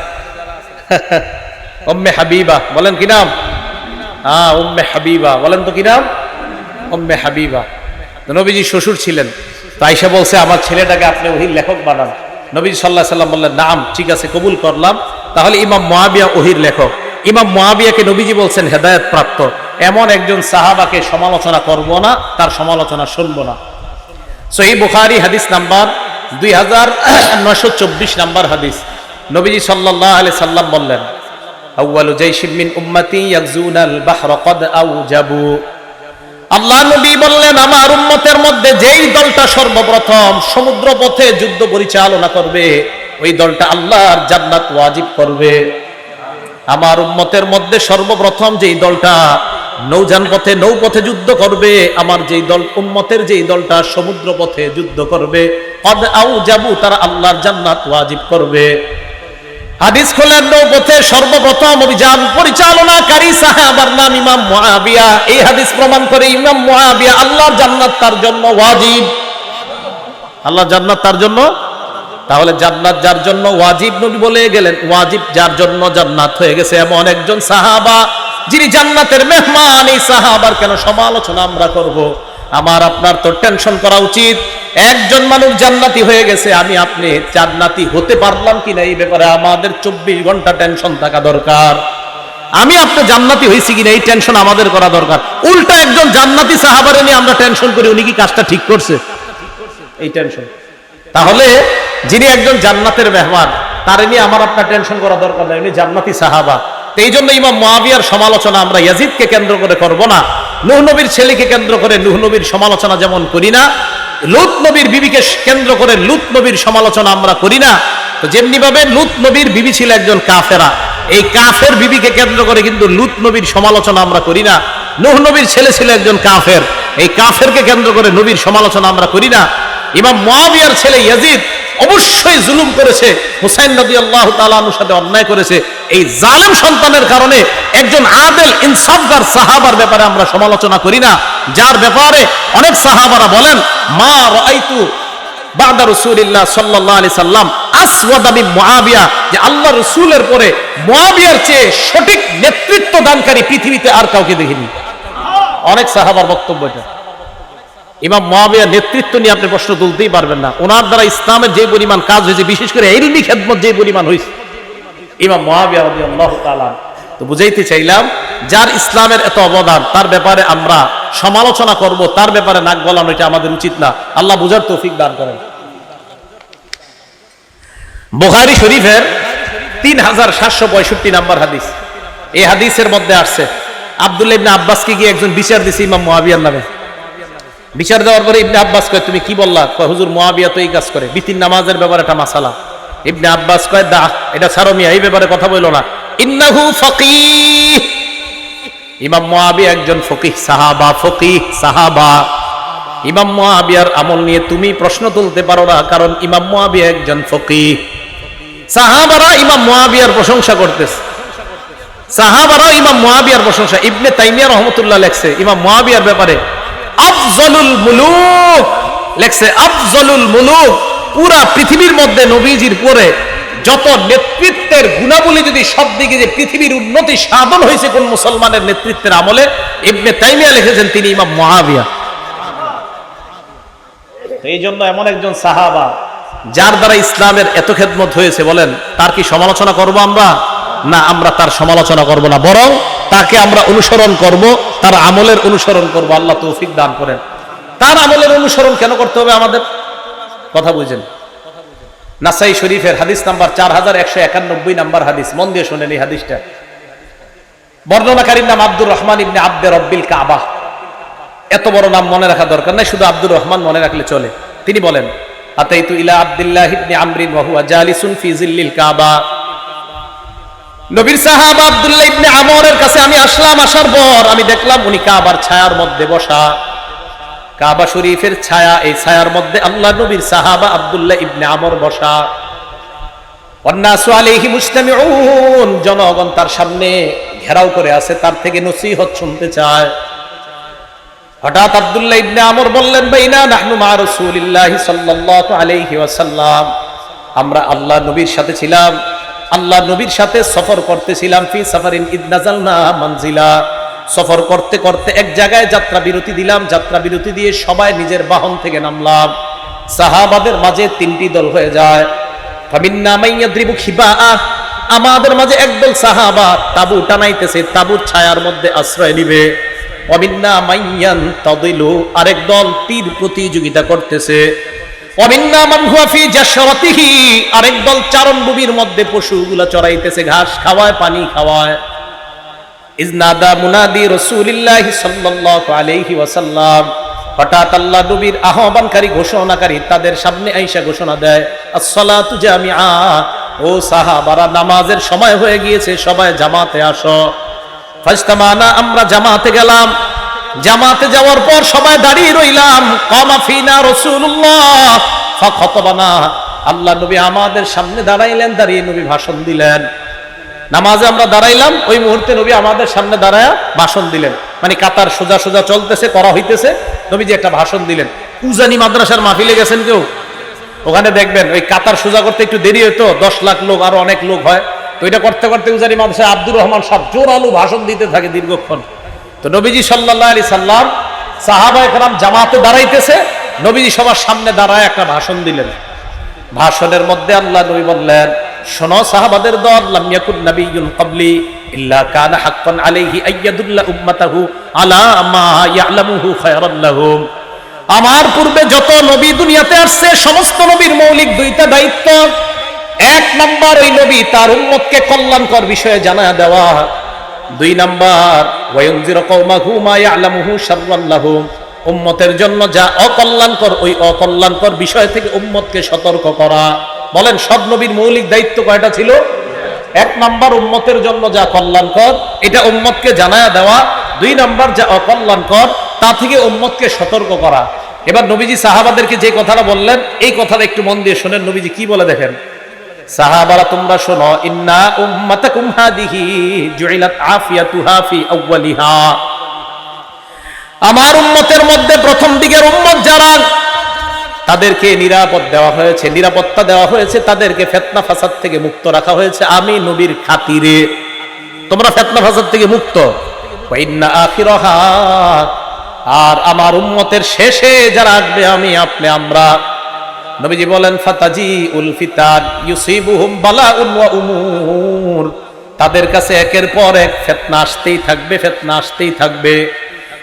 Speaker 1: উম্মে হাবিবা, বলেন কি নাম? হ্যাঁ, উম্মে হাবিবা, বলেন তো কি নাম? উম্মে হাবিবা। নবীজি শ্বশুর ছিলেন। তো আয়েশা বলছে, আমার ছেলেটাকে আপনি ওহির লেখক বানান। নবীজি সাল্লাল্লাহু আলাইহি সাল্লাম বললেন, নাম, ঠিক আছে, কবুল করলাম। তাহলে ইমাম মুয়াবিয়া ওহির লেখক। ইমাম মুয়াবিয়াকে নবীজি বলছেন হেদায়েত প্রাপ্ত। এমন একজন সাহাবাকে সমালোচনা করব না, তার সমালোচনা শুনবো না। সহিহ বুখারী হাদিস নাম্বার 2924 নাম্বার হাদিস। নবীজি সাল্লাল্লাহু আলাইহি সাল্লাম বললেন, আউয়ালু জাইশিন মিন উম্মতি ইয়াগজুনাল বাহরা ক্বাদ আওজাবু। আল্লাহ নবী বললেন, আমার উম্মতের মধ্যে যেই দলটা সর্বপ্রথম সমুদ্র পথে যুদ্ধ পরিচালনা করবে, ওই দলটা আল্লাহর জান্নাত ওয়াজিব করবে। আমার উম্মতের মধ্যে সর্বপ্রথম যেই দলটা নৌযান পথে, নৌপথে যুদ্ধ করবে, আমার যেই দল, উম্মতের যেই দলটা সমুদ্র পথে যুদ্ধ করবে, ক্বাদ আওজাবু, তারা আল্লাহর জান্নাত ওয়াজিব করবে। হাদিস খোলেন, নৌপথে সর্বপ্রথম অভিযান পরিচালনাকারী সাহাবার নাম ইমাম মুয়াবিয়া। এই হাদিস প্রমাণ করে ইমাম মুয়াবিয়া আল্লাহর জান্নাত তার জন্য ওয়াজিব। আল্লাহর জান্নাত তার জন্য। তাহলে জান্নাত যার জন্য ওয়াজিব, নবী বলে গেলেন, ওয়াজিব যার জন্য জান্নাত হয়ে গেছে এমন একজন সাহাবা যিনি জান্নাতের মেহমান। এই সাহাবার কেন সমালোচনা আমরা করব? আমার আপনার তো টেনশন করা উচিত। একজন মানুষ জান্নাতি হয়ে গেছে, আমি আপনি জান্নাতি হতে পারলাম কিনা এই ব্যাপারে আমাদের 24 ঘন্টা টেনশন থাকা দরকার। আমি আপনি জান্নাতি হয়েছি কিনা এই টেনশন আমাদের করা দরকার। উল্টা একজন জান্নাতি সাহাবারে নিয়ে আমরা টেনশন করি, উনি কি কাজটা ঠিক করছে, এই টেনশন। তাহলে যিনি একজন জান্নাতের মেহমান, তারে নিয়ে আমার আপনার টেনশন করা দরকার নাই, উনি জান্নাতি সাহাবা। এই জন্য ইমাম মুয়াবিয়ার সমালোচনা আমরা ইয়াজিদকে কেন্দ্র করে করব না। নূহ নবীর ছেলেকে কেন্দ্র করে নূহ নবীর সমালোচনা যেমন করি না, লূত নবীর বিবিকে কেন্দ্র করে লূত নবীর সমালোচনা আমরা করি না, তো যেমনি ভাবে লূত নবীর বিবি ছিল একজন কাফেরা, এই কাফের বিবিকে কেন্দ্র করে কিন্তু লূত নবীর সমালোচনা আমরা করি না। নূহ নবীর ছেলে ছিল একজন কাফের, এই কাফেরকে কেন্দ্র করে নবীর সমালোচনা আমরা করি না। ইমাম মুয়াবিয়ার ছেলে ইয়াজিদ অবশ্যই জুলুম করেছে, হুসাইন রাদিয়াল্লাহু তাআলা আনহুর সাথে অন্যায় করেছে। এই জালেম সন্তানের কারণে একজন আদেল ইনসাফগার সাহাবার ব্যাপারে আমরা সমালোচনা করি না, যার ব্যাপারে অনেক সাহাবারা বলেন, মা রাআইতু বাদা রাসূলিল্লাহ সাল্লাল্লাহু আলাইহি সাল্লাম আসওয়াদা মিন মুয়াবিয়া, যে আল্লাহর রাসূলের পরে মুয়াবিয়ার চেয়ে সঠিক নেতৃত্ব দানকারী পৃথিবীতে আর কাউকে দেখিনি। অনেক সাহাবার বক্তব্য এটা। ইমাম মুয়াবিয়ার নেতৃত্ব নিয়ে আপনি প্রশ্ন তুলতেই পারবেন না। ওনার দ্বারা ইসলামের যে পরিমাণ কাজ হয়েছে, বিশেষ করে ইলমি খেদমত যে পরিমাণ হয়েছে, ইমাম মুয়াবিয়া রাদিয়াল্লাহু তাআলা। তো বুঝাইতে চাইলাম, যার ইসলামের এত অবদান, তার ব্যাপারে আমরা সমালোচনা করব, তার ব্যাপারে নাক গলানো এটা আমাদের উচিত না। আল্লাহ বুঝার তৌফিক দান করেন। বুখারী শরীফের 3765 নাম্বার হাদিস। এই হাদিসের মধ্যে আসছে, আব্দুল্লাহ ইবনে আব্বাসকে গিয়ে একজন বিচার দিছে ইমাম মুয়াবিয়ার নামে। বিচার দেওয়ার পরে ইবনে আব্বাস কয়, তুমি কি বললা? কয়, হুজুর মুয়াবিয়া তো এই কাজ করে, বিতিন নামাজের ব্যাপারে একটা মাসালা। ইবনে আব্বাস কয়, দা এটা ছাড়ো মিয়া, এই ব্যাপারে কথা বইলো না। ইন্নাহু ফাকিহ, ইমাম মুয়াবিয়া একজন ফকিহ সাহাবা, ফকিহ সাহাবা। ইমাম মুয়াবিয়ার আমল নিয়ে তুমি প্রশ্ন তুলতে পারো না, কারণ ইমাম মুয়াবিয়া একজন ফকিহ। সাহাবারা ইমাম মুয়াবিয়ার প্রশংসা করতেছে, সাহাবারা ইমাম মুয়াবিয়ার প্রশংসা। ইবনে তাইমিয়া রাহমাতুল্লাহ লেখছে ইমাম মুয়াবিয়ার ব্যাপারে, আফজলুল মুলুক লেখছে, আফজলুল মুলুক। পুরা পৃথিবীর মধ্যে নবীজির পরে যত নেতৃত্বের গুণাবলী, যদি সব দিকে যে পৃথিবীর উন্নতি সাধন হয়েছে কোন মুসলমানের নেতৃত্বের আমলে, ইবনে তাইমিয়া লিখেছেন তিনি ইমাম মুয়াবিয়া। এই জন্য এমন একজন সাহাবা, যার দ্বারা ইসলামের এত খেদমত হয়েছে, বলেন তার কি সমালোচনা করব আমরা? না, আমরা তার সমালোচনা করব না, বরং তাকে আমরা অনুসরণ করব, তার আমলের অনুসরণ করব। আল্লাহ তৌফিক দান করেন। তার আমলের অনুসরণ কেন করতে হবে আমাদের? কথা বুঝেন। নাসাই শরীফের হাদিস নাম্বার 4191 নাম্বার হাদিস, মন দিয়ে শুনেন এই হাদিসটা। বর্ণনাকারীর নাম আব্দুর রহমান ইবনে আব্দে রব্বিল কাবা। এত বড় নাম মনে রাখা দরকার নাই, শুধু আব্দুর রহমান মনে রাখলে চলে। তিনি বলেন, আতাইতু ইলা আব্দুল্লাহ ইবনে আমর ওয়া হুয়া জালিসুন ফি জিল্লিল কাবা। নবীর সাহাবা আব্দুল্লাহ ইবনে আমরের কাছে আমি আসলাম, আসার পর আমি দেখলাম উনি কাবার ছায়ার মধ্যে বসা। কাবা শরীফের ছায়া, এই ছায়ার মধ্যে আল্লাহ নবীর সাহাবা আব্দুল্লাহ ইবনে আমর বসা। ওয়ান্নাসু আলাইহি মুজতামিউন, জনগণ তার সামনে ঘেরাও করে আছে, তার থেকে নসিহত শুনতে চায়। হঠাৎ আব্দুল্লাহ ইবনে আমর বললেন, বাইনা নাহনু মা রাসূলিল্লাহি সাল্লাল্লাহু আলাইহি ওয়াসাল্লাম, আমরা আল্লাহ নবীর সাথে ছিলাম, আল্লাহ নবীর সাথে সফর করতেছিলাম। ফি সাফারিন ইদ নাযালনা মানজিলা, সফর করতে করতে এক জায়গায় যাত্রা বিরতি দিলাম, যাত্রা বিরতি দিয়ে সবাই নিজের বাহন থেকে নামলাম। সাহাবাদের মাঝে তিনটি দল হয়ে যায়। ফামিন্না মাইয়াদ্রিবু খিবাআ, আমাদের মাঝে একদল সাহাবা তাবু টানাইতেছে, তাবুর ছায়ার মধ্যে আশ্রয় নিবে। ওয়ামিন্না মাইয়ান তাদিলু, আরেক দল তীর প্রতিযোগিতা করতেছে। ওয়ামিন্না মান হুয়া ফি জাশরাতিহি, আরেক দল চারণভূমির মধ্যে পশুগুলা চড়াইতেছে, ঘাস খাওয়ায়, পানি খাওয়ায়। ইজনাদা মুনাদি রাসূলিল্লাহি সাল্লাল্লাহু আলাইহি ওয়াসাল্লাম, হঠাৎ আল্লাহ নবীর আহ্বানকারী, ঘোষণাকারী তাদের সামনে আইসা ঘোষণা দেয়, আসসালাতু জামিআ, ও সাহাবারা নামাজের সময় হয়ে গিয়েছে, সবাই জামাতে আসো। ফাজতামানা, আমরা জামাতে গেলাম। জামাতে যাওয়ার পর সবাই দাঁড়িয়ে রইলাম। কামা ফিনা রাসূলুল্লাহ ফাখাতাবানা, আল্লাহ নবী আমাদের সামনে দাঁড়াইলেন, দাঁড়িয়ে নবী ভাষণ দিলেন। নামাজে আমরা দাঁড়াইলাম, ওই মুহূর্তে নবী আমাদের সামনে দাঁড়ায়া ভাষণ দিলেন। মানে কাতার সোজা সোজা চলতেছে, করা হইতেছে, নবীজি একটা ভাষণ দিলেন। উজানি মাদ্রাসার মাহফিলে গেছেন কেউ? ওখানে দেখবেন ওই কাতার সোজা করতে একটু দেরি হইতো, 10 লাখ লোক, আরো অনেক লোক হয়, তো এটা করতে করতে উজানি মাদ্রাসায় আব্দুর রহমান সাহেব জোরালো ভাষণ দিতে থাকে দীর্ঘক্ষণ। তো নবীজি সাল্লাল্লাহু আলাইহি সাল্লাম, সাহাবায়ে কেরাম জামাতে দাঁড়াইতেছে, নবীজি সবার সামনে দাঁড়ায় একটা ভাষণ দিলেন। ভাষণের মধ্যে আল্লাহ নবী বললেন, শোনো সাহাবাদের দল, লাম ইয়াকুন নাবিয়্যুন ক্বাবলি ইল্লা কানা হাক্কান আলাইহি আইয়াদুল্লা উম্মাতাহু আলা মা ইয়ালামুহু খায়রান লাহুম, আমার পূর্বে যত নবী দুনিয়াতে আসছে সমস্ত নবীর মৌলিক দুইটা দায়িত্ব। এক নাম্বার, ওই নবী তার উম্মতকে কল্যাণকর বিষয়ে জানায়া দেওয়া। 2 নাম্বার, ওয়ায়ুনজিরু কওমাহু মা ইয়ালামুহু শাররান লাহুম, উম্মতের জন্য যা অকল্যাণকর, ওই অকল্যাণকর বিষয় থেকে উম্মতকে সতর্ক করা। বলেন সব নবীর মৌলিক দায়িত্ব কয়টা ছিল? 1 নাম্বার, উম্মতের জন্য যা কল্যাণকর এটা উম্মতকে জানায়া দেওয়া। 2 নাম্বার, যা অকল্যাণকর তা থেকে উম্মতকে সতর্ক করা। এবার নবীজি সাহাবাদেরকে যে কথাটা বললেন, এই কথাটা একটু মন দিয়ে শোনেন। নবীজি কি বলে দেখেন, সাহাবারা তোমরা শোনো, ইন্না উম্মাতাকুম হাদিহি জুইলাত আফিয়াতুহা ফি আউয়ালিহা, আমার উম্মতের মধ্যে প্রথম দিকের উম্মত যারা, তাদেরকে নিরাপদ দেওয়া হয়েছে, নিরাপত্তা দেওয়া হয়েছে, তাদেরকে ফিতনা ফাসাদ থেকে মুক্ত রাখা হয়েছে আমি নবীর খাতিরে। তোমরা ফিতনা ফাসাদ থেকে মুক্ত। ওয়া ইন্না আখিরাহা, আর আমার উম্মতের শেষে যারা আসবে আমি, আপনি, আমরা। নবীজি বলেন, ফাতাজি উল ফিতান ইউসিবুহুম বালাউন ওয়া উমুর, তাদের কাছে একের পর এক ফিতনা আসতেই থাকবে, ফিতনা আসতেই থাকবে।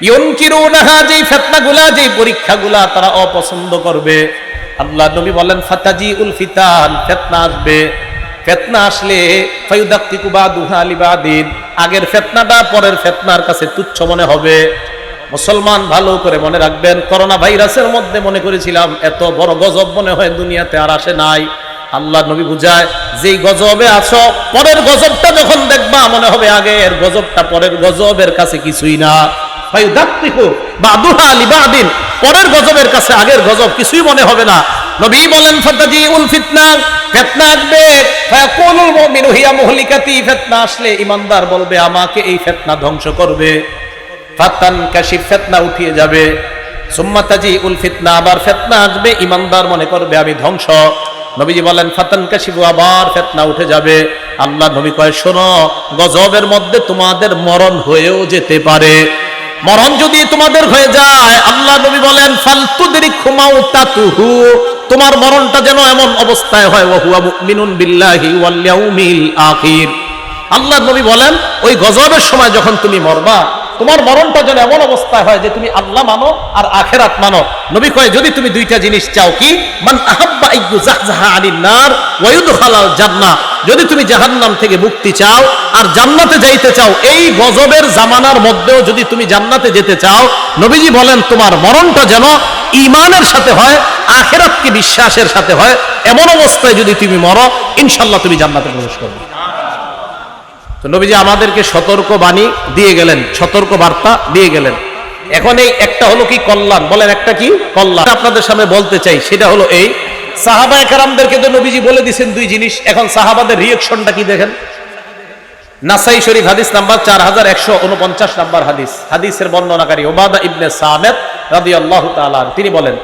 Speaker 1: ইউনকিরুনাহা, যেই ফিতনাগুলা, যেই পরীক্ষাগুলা তারা অপছন্দ করবে। আল্লাহ নবী বলেন, ফাতাজি উল ফিতান, ফিতনা আসবে। ফিতনা আসলে ফায়ুদাক্কিকু বাদুহা লিবাদিন, আগের ফিতনাটা পরের ফিতনার কাছে তুচ্ছ মনে হবে। মুসলমান ভালো করে মনে রাখবেন, করোনা ভাইরাসের মধ্যে মনে করেছিলাম এত বড় গজব মনে হয় দুনিয়াতে আর আসে নাই। আল্লাহ নবী বুঝায়, যেই গজবে আছো, পরের গজবটা যখন দেখবা মনে হবে আগের গজবটা পরের গজবের কাছে কিছুই না। ফায়ুদাক্কিকু বাদুহা লিবাদিন, পরের গজবের কাছে আগের গজব কিছুই মনে হবে না। নবী বলেন, ফাতাজিউল ফিতনা, ফিতনা আসবে। ফায়াকুলুল মুমিনু হিয়া মুহলিকাতি, ফিতনা আসলে ঈমানদার বলবে আমাকে এই ফিতনা ধ্বংস করবে। ফাতান কাশিফ, ফিতনা উঠিয়ে যাবে। সুম্মা তাজিউল ফিতনা, আবার ফিতনা আসবে, ঈমানদার মনে করবে আমি ধ্বংস। নবীজি বলেন, ফাতান কাশিফু, আবার ফিতনা উঠে যাবে। আল্লাহ নবী কয়, শোনো, গজবের মধ্যে তোমাদের মরণ হয়েও যেতে পারে। মরণ যদি তোমাদের হয়ে যায়, আল্লাহ নবী বলেন, ফালতুদরিকহু মাউতাতুহু, তোমার মরণটা যেন এমন অবস্থায় হয়, ওয়া হুয়া মুমিনুন বিল্লাহি ওয়াল ইয়াউমিল আখির। আল্লাহ নবী বলেন, ওই গজবের সময় যখন তুমি মরবা, তোমার মরণটা যেন এমন অবস্থায় হয় যে তুমি আল্লাহ মানো আর আখিরাত মানো। নবী কয়, যদি তুমি দুইটা জিনিস চাও, কি? মান আহাব্বা আইয়ুজাহজাহা আনিন নার ওয়া ইউদখালাল জান্নাহ, যদি তুমি জাহান্নাম থেকে মুক্তি চাও আর জান্নাতে যাইতে চাও, এই গজবের জামানার মধ্যেও যদি তুমি জান্নাতে যেতে চাও, নবীজি বলেন তোমার মরণটা যেন ঈমানের সাথে হয়, আখিরাতকে বিশ্বাসের সাথে হয়, এমন অবস্থায় যদি তুমি মরো, ইনশাআল্লাহ তুমি জান্নাতে প্রবেশ করবে। তো নবীজি আমাদেরকে সতর্ক বাণী দিয়ে গেলেন, সতর্ক বার্তা দিয়ে গেলেন। এখন এই একটা হলো কি কল্যাণ, বলেন একটা কি কল্যাণ আপনাদের সামনে বলতে চাই, সেটা হলো এই সাহাবায়ে কেরামদেরকে তো নবীজি বলে দিয়েছেন দুই জিনিস, এখন সাহাবাদের রিঅ্যাকশনটা কি দেখেন। নাসাই শরীফ হাদিস নাম্বার 4149 নাম্বার হাদিস, হাদিসের বর্ণনাকারী উবাদা ইবনে সামিত রাদিয়াল্লাহু তাআলা তিনি বলেন,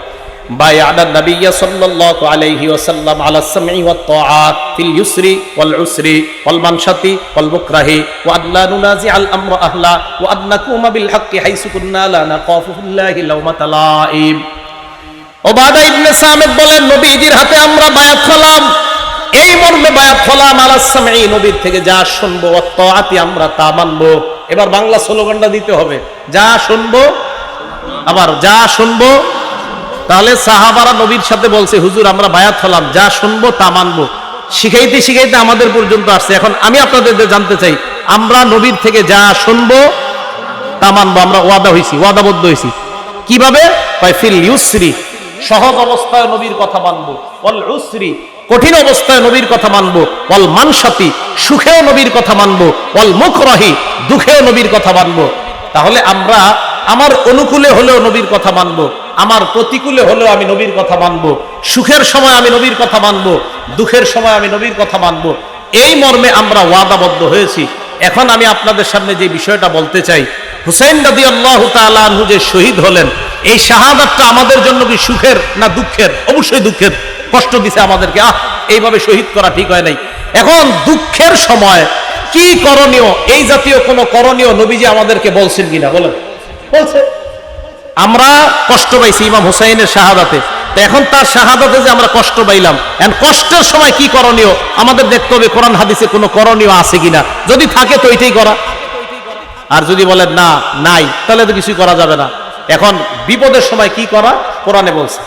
Speaker 1: বায়া'না নবিয়্য সাল্লাল্লাহু আলাইহি ওয়াসাল্লাম আলা সামঈ ওয়াত তাআত ফিল ইউসরি ওয়াল উসরি ওয়াল মানশাতি ওয়াল মুকরাহি ওয়া আল্লা নুনাজি'আল আমরা আহলা ওয়া আন নাকুমা বিল হাক্কি হাইসু কুন্না লা নাখাফু ফিল্লাহি লাওমাতা লাঈম। উবাদা ইবনে সামিত বলেন, নবীজির হাতে আমরা বায়াত হলাম, এই মর্মে বায়াত হলাম, আলা সামঈ নবীর থেকে যা শুনবো, ওয়াত তাআতি আমরা তা মানবো। এবার বাংলা স্লোগানটা দিতে হবে, যা শুনবো আবার যা শুনবো। তাহলে সাহাবারা নবীর সাথে বলছে, হুজুর আমরা বায়াত হলাম, যা শুনবো তা মানবো। শিখাইতে শিখাইতে আমাদের পর্যন্ত আসছে। এখন আমি আপনাদের জানতে চাই, আমরা নবীর থেকে যা শুনবো তা মানবো, আমরা ওয়াদা হইছি, ওয়াদাবদ্ধ হইছি। কিভাবে? ফিল ইউসরি, সহজ অবস্থায় নবীর কথা মানবো, ওয়াল উসরি, কঠিন অবস্থায় নবীর কথা মানবো, ওয়াল মানশাতি, সুখেও নবীর কথা মানবো, ওয়াল মুকরাহি, দুঃখেও নবীর কথা মানবো। তাহলে আমরা আমার অনুকূলে হলেও নবীর কথা মানবো, আমার প্রতিকূলে হলেও আমি নবীর কথা মানবো, সুখের সময় আমি নবীর কথা মানবো, দুঃখের সময় আমি নবীর কথা মানবো। এই মর্মে আমরা ওয়াদাবদ্ধ হয়েছি। এখন আমি আপনাদের সামনে যে বিষয়টা বলতে চাই, হুসাইন রাদিয়াল্লাহু তাআলা আনহু যে শহীদ হলেন, এই শাহাদাতটা আমাদের জন্য কি সুখের না দুঃখের? অবশ্যই দুঃখের, কষ্ট দিছে আমাদেরকে, এইভাবে শহীদ করা ঠিক হয় নাই। এখন দুঃখের সময় কি করণীয়, এই জাতীয় কোন করণীয় নবীজি আমাদেরকে বলছেন কিনা বলেন? বলছে। আমরা কষ্ট পাইছি ইমাম হুসাইনের শাহাদাতে, এখন তার শাহাদাতে যে আমরা কষ্ট পাইলাম, এখন কষ্টের সময় কি করণীয় আমাদের দেখতে হবে, কোরআন হাদিসে কোনো করণীয় আছে কিনা, যদি থাকে তো এটাই করা। আর যদি বলেন না নাই, তাহলে তো কিছুই করা যাবে না। এখন বিপদের সময় কি করা, কোরআনে বলছে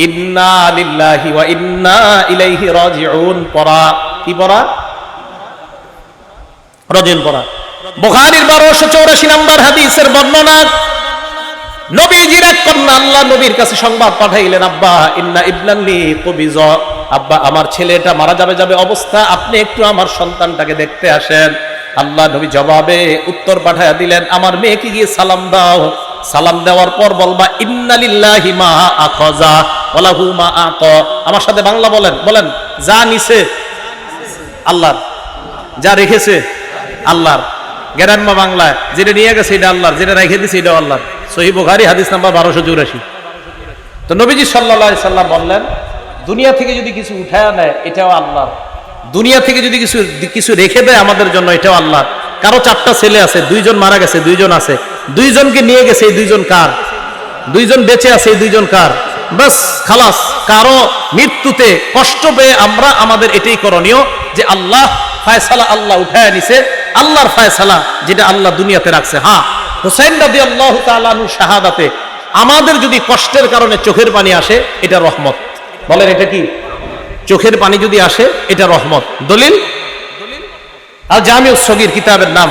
Speaker 1: ইন্না লিল্লাহি ওয়া ইন্না ইলাইহি রাজিউন পড়া। কি পড়া? রাজিউন পড়া। বুখারীর 1284 নম্বর হাদিসের বর্ণনা, নবীজির এক কন্যা আল্লাহ নবীর কাছে সংবাদ পাঠাইলেন, আব্বা ইন্না ইবনাল্লি কুবিজ, আব্বা আমার ছেলেটা মারা যাবে অবস্থা, আপনি একটু আমার সন্তানটাকে দেখতে আসেন। আল্লাহ নবী জবাবে উত্তর পাঠায়া দিলেন, আমার মেয়েকে গিয়ে সালাম দাও, সালাম দেওয়ার পর বলবা ইন্না লিল্লাহি মা আখাযা ওয়া লাহু মা আতা। আমার সাথে বাংলা বলেন, বলেন যা নিছে আল্লাহর, যা রেখেছে আল্লাহর। গ্রাম্য বাংলায় যেটা নিয়ে গেছে এটা আল্লাহর, যেটা রেখে দিছে এটা আল্লাহর। সহিহ বুখারী হাদিস নাম্বার 1284। তো নবীজি সাল্লাল্লাহু আলাইহি সাল্লাম বললেন, দুনিয়া থেকে যদি কিছু উঠায় নেয় এটাও আল্লাহর, দুনিয়া থেকে যদি কিছু রেখে দেয় আমাদের জন্য এটাও আল্লাহর। কারো 4টা ছেলে আছে, 2জন মারা গেছে, 2জন আছে, 2জনকে নিয়ে গেছে, এই 2জন কার? 2জন বেঁচে আছে, এই 2জন কার? বাস খালাস। কারো মৃত্যুতে কষ্ট পেয়ে আমরা আমাদের এটাই করণীয় যে আল্লাহ ফায়সালা, আল্লাহ উঠায় নিছে, আল্লাহর ফায়সালা যেটা আল্লাহ দুনিয়াতে রাখছে। হ্যাঁ, হুসাইন রাদিয়াল্লাহু তাআলা আনহু শাহাদাতে আমাদের যদি কষ্টের কারণে চোখের পানি আসে, এটা রহমত। বলেন এটা কি? চোখের পানি যদি আসে এটা রহমত। দলিল আল জামিউস সগীর কিতাবের নাম,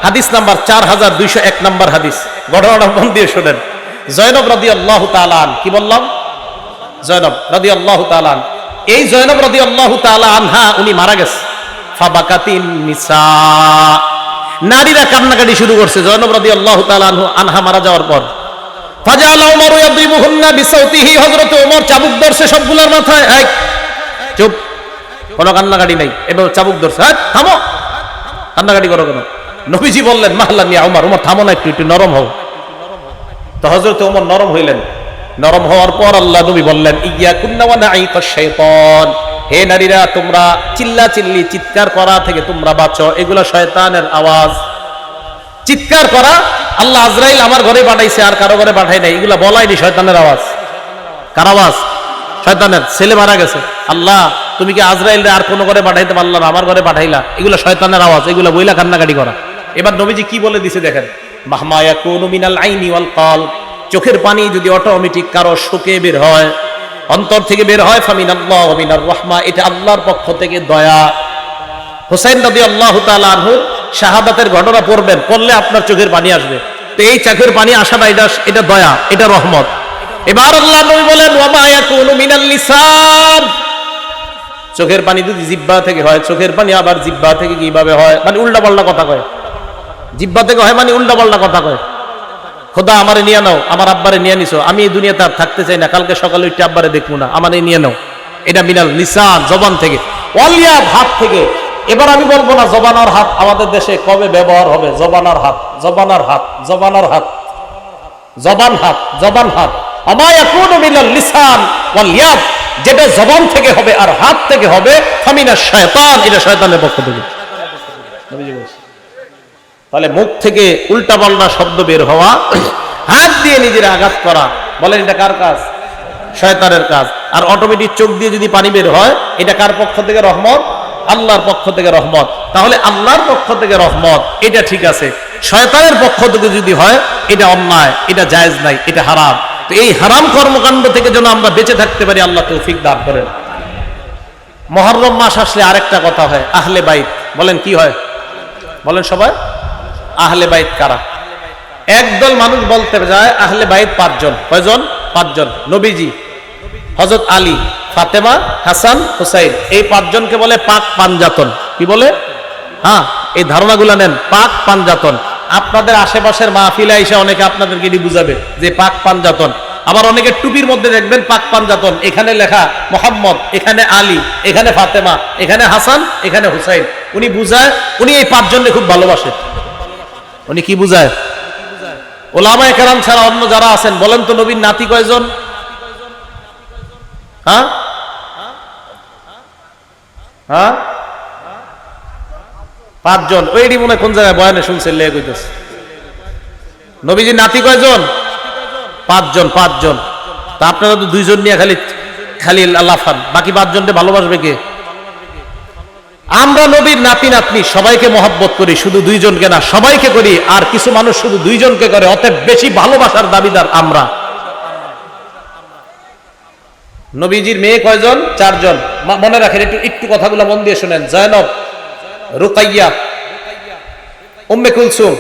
Speaker 1: হাদিস নাম্বার 4201 নম্বর হাদিস। ঘটনাটা মন দিয়ে শোনেন। জয়নব রাদিয়াল্লাহু তাআলা আন, কি বললাম? জয়নব রাদিয়াল্লাহু তাআলা আন, এই জয়নব রাদিয়াল্লাহু তাআলা আনহা উনি মারা গেছে। ফাবাকাতিন নিসা, নারীরা কান্নাকাটি শুরু করছে জয়নব রাদিয়াল্লাহু তাআলা আনহা মারা যাওয়ার পর। ফাজাআলা উমর ইয়াদরিবুহুন্না বিসাউতিহি, হযরত ওমর চাবুক ধরছে সবগুলোর মাথায়। এই চুপ, কোনো কান্নাকাটি নাই, এবার চাবুক ধরছে, থামো, কান্নাকাটি করো কেন? নবীজি বললেন মাহলান ইয়া উমর, উমর থামো না, একটু নরম হও। তো হযরত ওমর নরম হইলেন। নরম হওয়ার পর আল্লাহ নবী বললেন, ইয়াকুন্না ওয়া নাঈকাশ শাইতান, হে নারীরা তোমরা চিল্লাচিল্লি চিৎকার করা থেকে তোমরা বাঁচো, এগুলো শয়তানের আওয়াজ। চিৎকার করা আল্লাহ আজরাইল আমার ঘরে পাঠাইছে, আর কারো ঘরে পাঠাই নাই, এগুলো বলাইনি, শয়তানের আওয়াজ। কার আওয়াজ? শয়তানের। ছেলে মারা গেছে, আল্লাহ তুমি কি আজরাইলরে আর কোন ঘরে পাঠাইতে পারলা না, আমার ঘরে পাঠাইলা, এগুলো শয়তানের আওয়াজ, এগুলো বইলা কান্নাকাটি করা। এবার নবীজি কি বলে দিছে দেখেন, মাহমা ইয়াকুনু মিনাল আইনি ওয়াল কলব, চোখের পানি যদি অটোমেটিক কারো শোকে বের হয়, অন্তর থেকে বের হয়, ফামিনাল্লাহ ওয়া মিনার রাহমা, এটা আল্লাহর পক্ষ থেকে দয়া। হুসাইন রাদিয়াল্লাহু তাআলা আনহু শাহাদাতের ঘটনা পড়বেন, পড়লে আপনার চোখের পানি আসবে। তো এই চোখের পানি আসাটা এটা দয়া, এটা রহমত। এবার আল্লাহ নবী বলেন ওয়া মা ইয়াকুনু মিনাল লিসান, চোখের পানি যদি জিহ্বা থেকে হয়, চোখের পানি আবার জিহ্বা থেকে কিভাবে হয়, মানে উল্টা পাল্টা কথা কয়। জিহ্বা থেকে হয় মানে উল্টা পাল্টা কথা কয়। খোদা আমারে নিয়ে নাও, আমার আব্বারে নিয়ে নিছো, আমি এই দুনিয়াতে আর থাকতে চাই না, কালকে সকালে উঠে আব্বারে দেখবো না, আমারে নিয়ে নাও। এটা মিনাল লিসান, জবান থেকে। ওয়ালিয়াদ, হাত থেকে। এবার আমি বলবো না জবান আর হাত আমাদের দেশে কবে ব্যবহার হবে। জবান আর হাত, জবান আর হাত, জবান আর হাত, জবান হাত, জবান হাত। আমা ইয়াকুনু মিনাল লিসান ওয়াল ইয়াদ, যেটা জবান থেকে হবে আর হাত থেকে হবে, ফামিনাশ শয়তান, এটা শয়তানের পক্ষ থেকে। তাহলে মুখ থেকে উল্টা পাল্টা শব্দ বের হওয়া, হাত দিয়ে নিজের আঘাত করা, বলেন এটা কার কাজ? শয়তানের কাজ। আর অটোমেটিক চোখ দিয়ে যদি পানি বের হয়, এটা কার পক্ষ থেকে রহমত? আল্লাহর পক্ষ থেকে রহমত। তাহলে আল্লাহর পক্ষ থেকে রহমত, এটা ঠিক আছে। শয়তানের পক্ষ থেকে যদি হয়, এটা অন্যায়, এটা জায়েজ নাই, এটা হারাম। তো এই হারাম কর্মকাণ্ড থেকে যেন আমরা বেঁচে থাকতে পারি, আল্লাহ তৌফিক দান করেন। মুহররম মাস আসলে আরেকটা কথা হয়, আহলে বাইত। বলেন কি হয়? বলেন সবাই, আহলে বাইত কারা? একদল মানুষ বলতে যায় আহলে বাইত 5 জন। কয়জন? 5 জন। নবীজি, হযরত আলী, ফাতেমা, হাসান, হুসাইন, এই 5 জনকে বলে পাক পাঞ্জাতন। কি বলে? হ্যাঁ, এই ধারণাগুলো নেন, পাক পাঞ্জাতন। আপনাদের আশেপাশের মাহফিলে এসে অনেকে আপনাদেরকে এটি বুঝাবে যে পাক পাঞ্জাতন। আবার অনেকে টুপির মধ্যে দেখবেন পাক পাঞ্জাতন, এখানে লেখা মোহাম্মদ, এখানে আলী, এখানে ফাতেমা, এখানে হাসান, এখানে হুসাইন। উনি বুঝায়, উনি এই 5 জনকে খুব ভালোবাসে। উনি কি বুঝায়? ওলামায়ে কেরাম ছাড়া অন্য যারা আছেন বলেন তো, নবীর নাতি কয়জন? হ্যাঁ হ্যাঁ, 5 জন। ওইটি মনে কোন জায়গায় বয়ানে শুনছেন, লেগে কইতেছে। নবীজির নাতি কয়জন? 5 জন। 5 জন। তা আপনারা তো 2 জন নিয়ে খালি লাফান, বাকি 5 জনকে ভালোবাসবে কে? আমরা নবীর নাতি নাতনি সবাইকে মহব্বত করি, শুধু 2 জনকে না, সবাইকে করি। আর কিছু মানুষ শুধু 2 জনকে করে, অতএব বেশি ভালোবাসার দাবিদার আমরা। নবীজির মেয়ে কয়জন? 4 জন। মনে রাখেন, একটু কথাগুলো মন দিয়ে শুনেন। জয়নব, রুকাইয়া, উম্মে কুলসুম।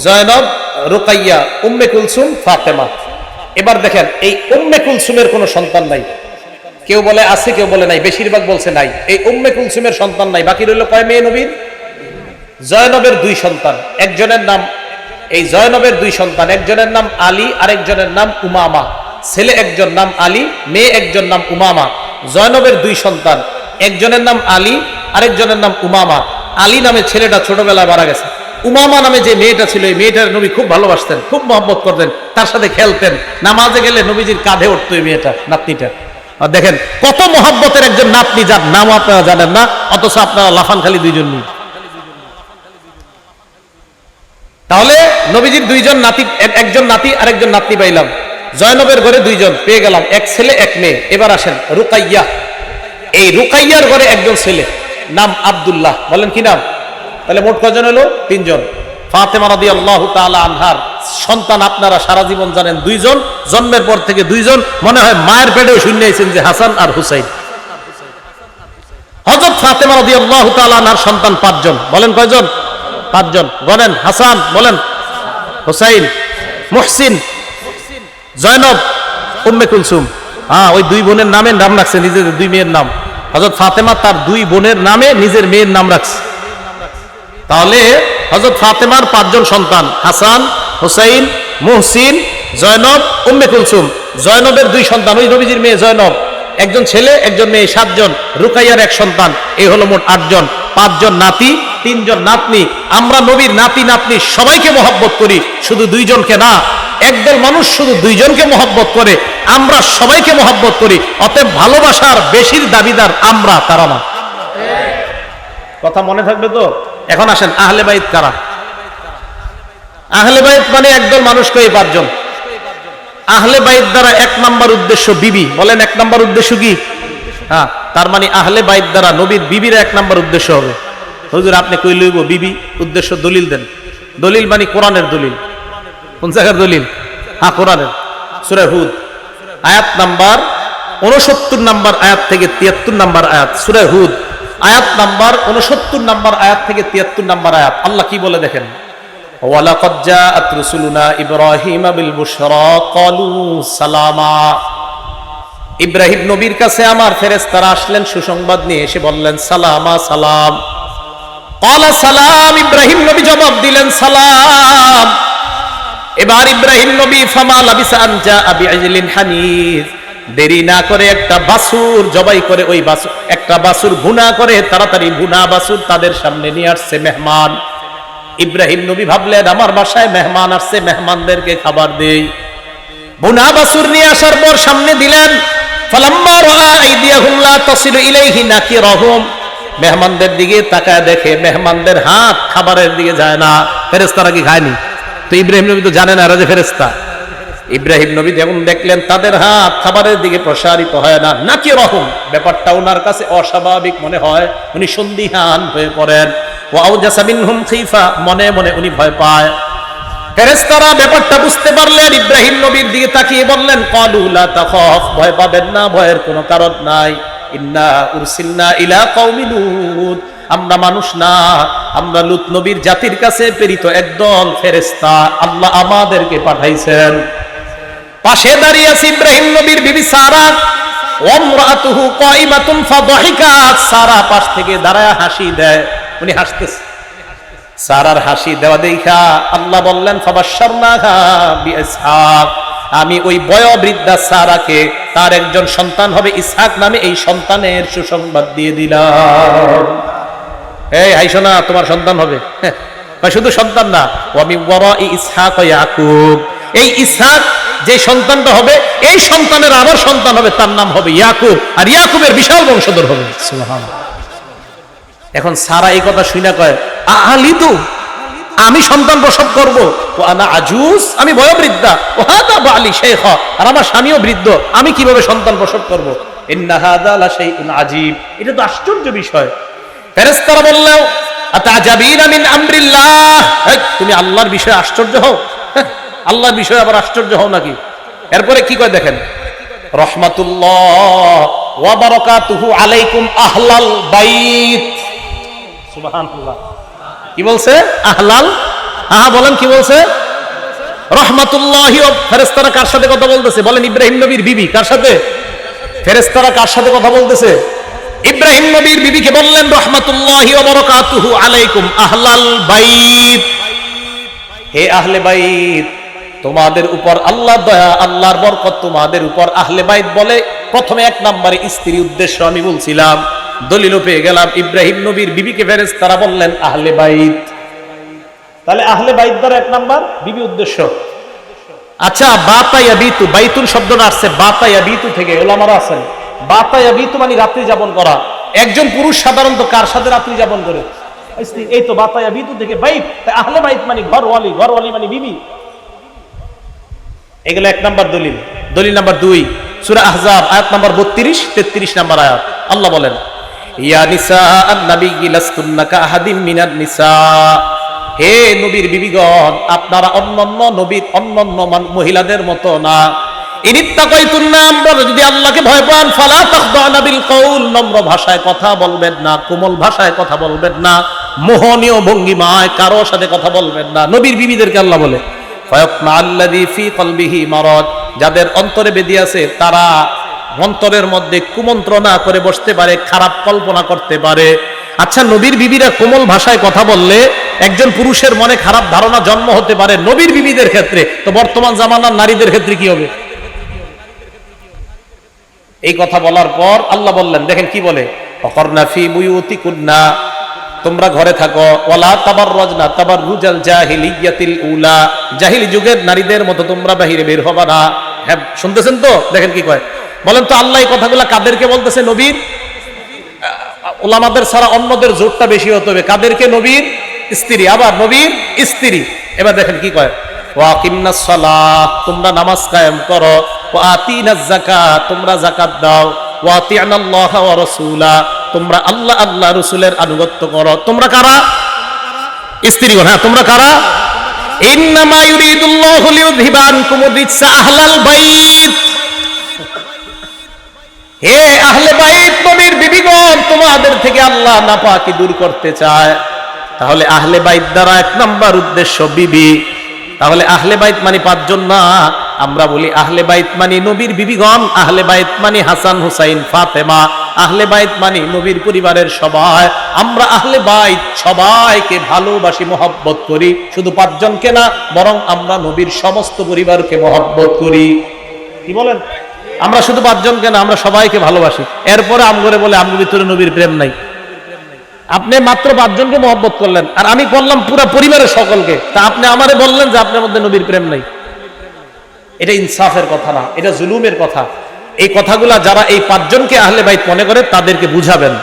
Speaker 1: জয়নব, রুকাইয়া, উম্মে কুলসুম, ফাতেমা। এবার দেখেন, এই উম্মে কুলসুমের কোনো সন্তান নাই। কেউ বলে আছে, কেউ বলে নাই, বেশিরভাগ বলছে নাই। এই উম্মে কুলসুমের সন্তান নাই। বাকি রইল কয় মেয়ে নবীর? জয়নবের 2 সন্তান। একজনের নাম, এই জয়নবের 2 সন্তান, একজনের নাম আলী, আরেকজনের নাম উমামা। ছেলে একজন নাম আলী, মেয়ে একজন নাম উমামা। জয়নবের 2 সন্তান, একজনের নাম আলী, আরেকজনের নাম উমামা। আলী নামে ছেলেটা ছোটবেলায় মারা গেছে। উমামা নামে যে মেয়েটা ছিল, এই মেয়েটার নবী খুব ভালোবাসতেন, খুব মহব্বত করতেন, তার সাথে খেলতেন। নামাজে গেলে নবীজির কাঁধে উঠতো এই মেয়েটা, নাতনিটা। আর দেখেন কত মহব্বতের একজন নাতনি, যার নাম আপনারা জানেন না, অথচ আপনারা লাফান খালি 2 জন নিয়ে। তাহলে নবীজির 2 জন নাতি, একজন নাতি আর একজন নাতনি পাইলাম। জয়নবের ঘরে 2 জন পেয়ে গেলাম, এক ছেলে এক মেয়ে। এবার আসেন রুকাইয়া। এই রুকাইয়ার ঘরে একজন ছেলে, নাম আব্দুল্লাহ। বলেন কি নাম? তাহলে মোট কয়জন হলো? 3 জন। ফাতেমা রাদিয়াল্লাহু তাআলা আনহার সন্তান আপনারা সারা জীবন জানেন 2 জন। জন্মের পর থেকে 2 জন, মনে হয় মায়ের পেটেও শুনে আছেন যে হাসান আর হুসাইন। হযরত ফাতেমা রাদিয়াল্লাহু তাআলা আনহার সন্তান 5 জন। বলেন কয়জন? 5 জন। গণেন। হাসান, বলেন। হুসাইন, মুহসিন, জয়নব, উম্মে কুলসুম। হ্যাঁ, ওই 2 বোনের নামে নাম রাখছে, নিজেদের 2 মেয়ের নাম। হযরত ফাতেমা তার 2 বোনের নামে নিজের মেয়ের নাম রাখছে। তাহলে হযরত ফাতেমার 5 জন সন্তান, হাসান, হুসাইন, মুহসিন, জয়নব, উম্মে কুলসুম। জয়নবের 2 সন্তান, ওই নবীজির মেয়ে জয়নব, একজন ছেলে একজন মেয়ে, 7 জন। রুকাইয়ার 1 সন্তান, এই হলো মোট 8 জন। 5 জন নাতি, 3 জন নাতনি। আমরা নবীর নাতি নাতনি সবাইকে মহব্বত করি, শুধু 2 জনকে না। একদল মানুষ শুধু 2 জনকে মহব্বত করে, আমরা সবাইকে মহব্বত করি। অতএব ভালোবাসার বেশির দাবিদার আমরা, তারা না। কথা মনে থাকবে তো? এখন আসেন, আহলে বাইত কারা? আহলে বাইত মানে একদল মানুষকে, এই 5 জন। আহলে বাইত দ্বারা 1 নাম্বার উদ্দেশ্য বিবি। বলেন 1 নাম্বার উদ্দেশ্য কি? হ্যাঁ, তার মানে আহলে বাইত দ্বারা নবীর বিবির 1 নাম্বার উদ্দেশ্য হবে। হুজুর আপনি কই লইব বিবি? উদ্দেশ্য দলিল দেন। দলিল মানে কোরআনের দলিল। কোন জায়গার দলিল? হ্যাঁ, কোরআনের। সূরা হুদ আয়াত নাম্বার 69 নাম্বার আয়াত থেকে 73 নাম্বার আয়াত। সূরা হুদ আয়াত নাম্বার 69 নাম্বার আয়াত থেকে 73 নাম্বার আয়াত। আল্লাহ কি বলে দেখেন, ওয়ালাকাদ জাআত রুসুলুনা ইব্রাহিম বিল বুশরা ক্বালু সালামা। ইব্রাহিম নবীর কাছে আমার ফেরেশতারা আসলেন সুসংবাদ নিয়ে, এসে বললেন সালামা সালাম। ক্বালা সালাম, ইব্রাহিম নবী জবাব দিলেন সালাম। এবার ইব্রাহিম নবী ফামা লাবিসা আন জাআ বিআজলিন হানিজ, দেরি না করে একটা বাছুর জবাই করে, ওই বাছুর একটা বাছুর ভুনা করে তাড়াতাড়ি ভুনা বাছুর তাদের সামনে নিয়ে আসছে মেহমান। ইব্রাহিম নবী ভাবলেন আমার বাসায় মেহমান আসছে, মেহমানদেরকে খাবার দেই। ভুনা বাছুর নিয়ে আসার পর সামনে দিলেন। ফালাম্মা রাআ আইদিয়াহুম লা তাসিলু ইলাইহি নাকিরাহুম, মেহমানদের দিকে তাকায় দেখে মেহমানদের হাত খাবারের দিকে যায় না। ফেরেশতারা কি খায়নি? তো ইব্রাহিম নবী তো জানেন এরা যে ফেরেশতা। ইব্রাহিম নবী যখন দেখলেন তাদের হাত খাবারের দিকে প্রসারিত হয় না, নাকিরাহুম, ব্যাপারটা ওনার কাছে অস্বাভাবিক মনে হয়, উনি সন্দিহান হয়ে পড়েন। ওয়া আওজাসা মিনহুম খিফা, মনে মনে উনি ভয় পায়। ফেরেশতারা ব্যাপারটা বুঝতে পারলেন, ইব্রাহিম নবীর দিকে তাকিয়ে বললেন ক্বালু লা তাখাফ, ভয় পাবেন না, ভয়ের কোনো কারণ নাই। ইন্না উরসিলনা ইলা কওমি লূত, আমরা মানুষ না, আমরা লূত নবীর জাতির কাছে প্রেরিত একদল ফেরেশতা, আল্লাহ আমাদেরকে পাঠাইছেন। পাশে দাঁড়িয়ে আছে ইব্রাহিম নবীর বিবি সারা, ওয়া ইমরাতুহু কাইমাতুন ফাদাহিকাত, সারা পাশ থেকে দাঁড়ায় হাসি দেয়, উনি হাসতেছে। সারার হাসি দেওয়া দেখা আল্লাহ বললেন ফাবাশশারনাহা বিইসহাক, আমি ওই বয়োবৃদ্ধা সারাকে তার একজন সন্তান হবে ইসহাক নামে, এই সন্তানের সুসংবাদ দিয়ে দিলাম। এই আইসো না, তোমার সন্তান হবে। শুধু সন্তান না, ওয়া মিন ওয়ারাই ইসহাক ওয়া ইয়াকুব, এই ইসহাক যে সন্তানটা হবে, এই সন্তানের আবার সন্তান হবে, তার নাম হবে ইয়াকুব, আর ইয়াকুবের বিশাল বংশধর হবে। সুবহানাল্লাহ। এখন সারা এই কথা শুনে কয় আলিদু, আমি সন্তান প্রসব করব, ও আনা আজুজ, আমি বয়োবৃদ্ধা, ও হাদা বালি শাইখা, আর আমার স্বামীও বৃদ্ধ, আমি কিভাবে সন্তান প্রসব করব? ইন্না হাদা লা শাইউন আজীব, এটা তো আশ্চর্য বিষয়। ফেরেশতারা বললেন আতাজাবিনা মিন আমরিল্লাহ, তুমি আল্লাহর বিষয়ে আশ্চর্য হও? আল্লাহর বিষয়ে আবার আশ্চর্য হও নাকি? এরপরে কি কয় দেখেন, রহমাতুল্লাহ ওয়া বারাকাতুহু আলাইকুম আহলাল বাইত। সুবহানাল্লাহ। কি বলছে? আহলাল, বলেন কি বলছে? রহমাতুল্লাহি। ফেরেশতারা কার সাথে কথা বলতেছে? বলেন ইব্রাহিম নবীর বিবি। কার সাথে? ফেরেশতারা কার সাথে কথা বলতেছে? ইব্রাহিম নবীর বিবিকে বললেন রহমাতুল্লাহি ওয়া বারাকাতুহু আলাইকুম আহলাল বাইত, হে আহলে বাইত, তোমাদের উপর আল্লাহ দয়া, আল্লাহর বরকত তোমাদের উপর। আহলে বাইত বলে প্রথমে এক নম্বরে স্ত্রী উদ্দেশ্য আমি বলছিলাম, দলিলও পেয়ে গেলাম। ইব্রাহিম নবীর বিবিকে ফেরেশতারা বললেন আহলে বাইত, তাহলে আহলে বাইত দ্বারা এক নাম্বার বিবি উদ্দেশ্য। আচ্ছা, বাতা ইয়াবিতু, বাইতুন শব্দটা আসছে বাতা ইয়াবিতু থেকে, ওলামারা আছেন বাতা ইয়াবিতু মানে রাত্রি যাপন করা। একজন পুরুষ সাধারণত কার সাথে রাত্রি যাপন করে? এই তো বাতা ইয়াবিতু থেকে বাইত, আহলে বাইত মানে ঘরওয়ালি, ঘরওয়ালি মানে বিবি। এগুলো এক নাম্বার দলিল। দলিল নাম্বার 2, সূরা আহজাব আয়াত নাম্বার 32-33 নাম্বার আয়াত, আল্লাহ বলেন ইয়া নিসা আন-নাবিয়্যি লাস্তুন্না কাআহাদিম মিনান নিসা, হে নবীর বিবিগণ, আপনারা অন্যান্য নবীর অন্যান্য মহিলাদের মতো না। ইনিত্তাকাইতুন্না, আপনারা যদি আল্লাহকে ভয় পান, ফালা তাখদানা বিল কওল, নম্র ভাষায় কথা বলবেন না, কোমল ভাষায় কথা বলবেন না, মোহনীয় ভঙ্গিমায় কারো সাথে কথা বলবেন না। নবীর বিবিদেরকে আল্লাহ বলে ফায়াতমা আল্লাযী ফী কলবিহি মারাদ, যাদের অন্তরে বেদি আছে তারা অন্তরের মধ্যে কুমন্ত্রণা করে বসতে পারে, খারাপ কল্পনা করতে পারে। আচ্ছা, নবীর বিবিরা কোমল ভাষায় কথা বললে একজন পুরুষের মনে খারাপ ধারণা জন্ম হতে পারে নবীর বিবিদের ক্ষেত্রে, তো বর্তমান জামানার নারীদের ক্ষেত্রে কি হবে? এই কথা বলার পর আল্লাহ বললেন, দেখেন কি বলে, ওয়াকরনা ফী বুয়ুতিকুন্না, তোমরা ঘরে থাকো, ওয়ালা তাবাররাজনা তাবাররুজাল জাহিলিয়াতিল উলা, জাহিলি যুগের নারীদের মতো তোমরা বাহিরে বের হবা না। হ্যাঁ, শুনতেছেন তো? দেখেন কি কয়, বলেন তো আল্লাহ এই কথাগুলো কাদেরকে বলতেছে? নবীর। ওলামাদের ছাড়া অন্যদের জোরটা বেশি হতে হবে। কাদেরকে? নবীর স্ত্রী, আবার নবীর স্ত্রী। এবার দেখেন কি কয়, ওয়াকিমনাস সালাহ, তোমরা নামাজ কায়েম করো, ওয়া আতিনাজ যাকাত, তোমরা যাকাত দাও, ওয়া আতিনাল্লাহ ওয়া রাসূলা, তোমরা আল্লাহ আল্লাহ রাসূলের আনুগত্য করো। তোমরা কারা? স্ত্রীগণ। হ্যাঁ, তোমরা কারা? ইন্নামা ইউরিদুল্লাহু লিইউযহিবা আনকুমুর রিজসা আহলাল বাইত, হে আহলে বাইত, নবীর বিবিগণ, তোমাদের থেকে আল্লাহ নাপাকি দূর করতে চায়। তাহলে আহলে বাইত দ্বারা 1 নাম্বার উদ্দেশ্য বিবি। তাহলে আহলে বাইত মানে 5 জন না, আমরা বলি আহলে বাইত মানে নবীর বিবিগণ, আহলে বাইত মানে হাসান হুসাইন ফাতেমা, আহলে বাইত মানে নবীর পরিবারের সবাই। আমরা আহলে বাইত সবাইকে ভালোবাসি, মহব্বত করি, শুধু 5 জনকে না, বরং আমরা নবীর সমস্ত পরিবারকে মহব্বত করি। কি বলেন? আমরা শুধু 5 জনকে না, আমরা সবাইকে ভালোবাসি। এরপরে আমগরে বলে আমগো ভিতরে নবীর প্রেম নাই। আপনি মাত্র 5 জনকে মহব্বত করলেন, আর আমি করলাম পুরো পরিবারের সকলকে, তা আপনি আমারে বললেন যে আপনার মধ্যে নবীর প্রেম নাই। এটা ইনসাফের কথা না, এটা জুলুমের কথা। এই কথাগুলা যারা এই 5 জনকে আহলে বাইত মনে করে তাদেরকে বুঝাবেন।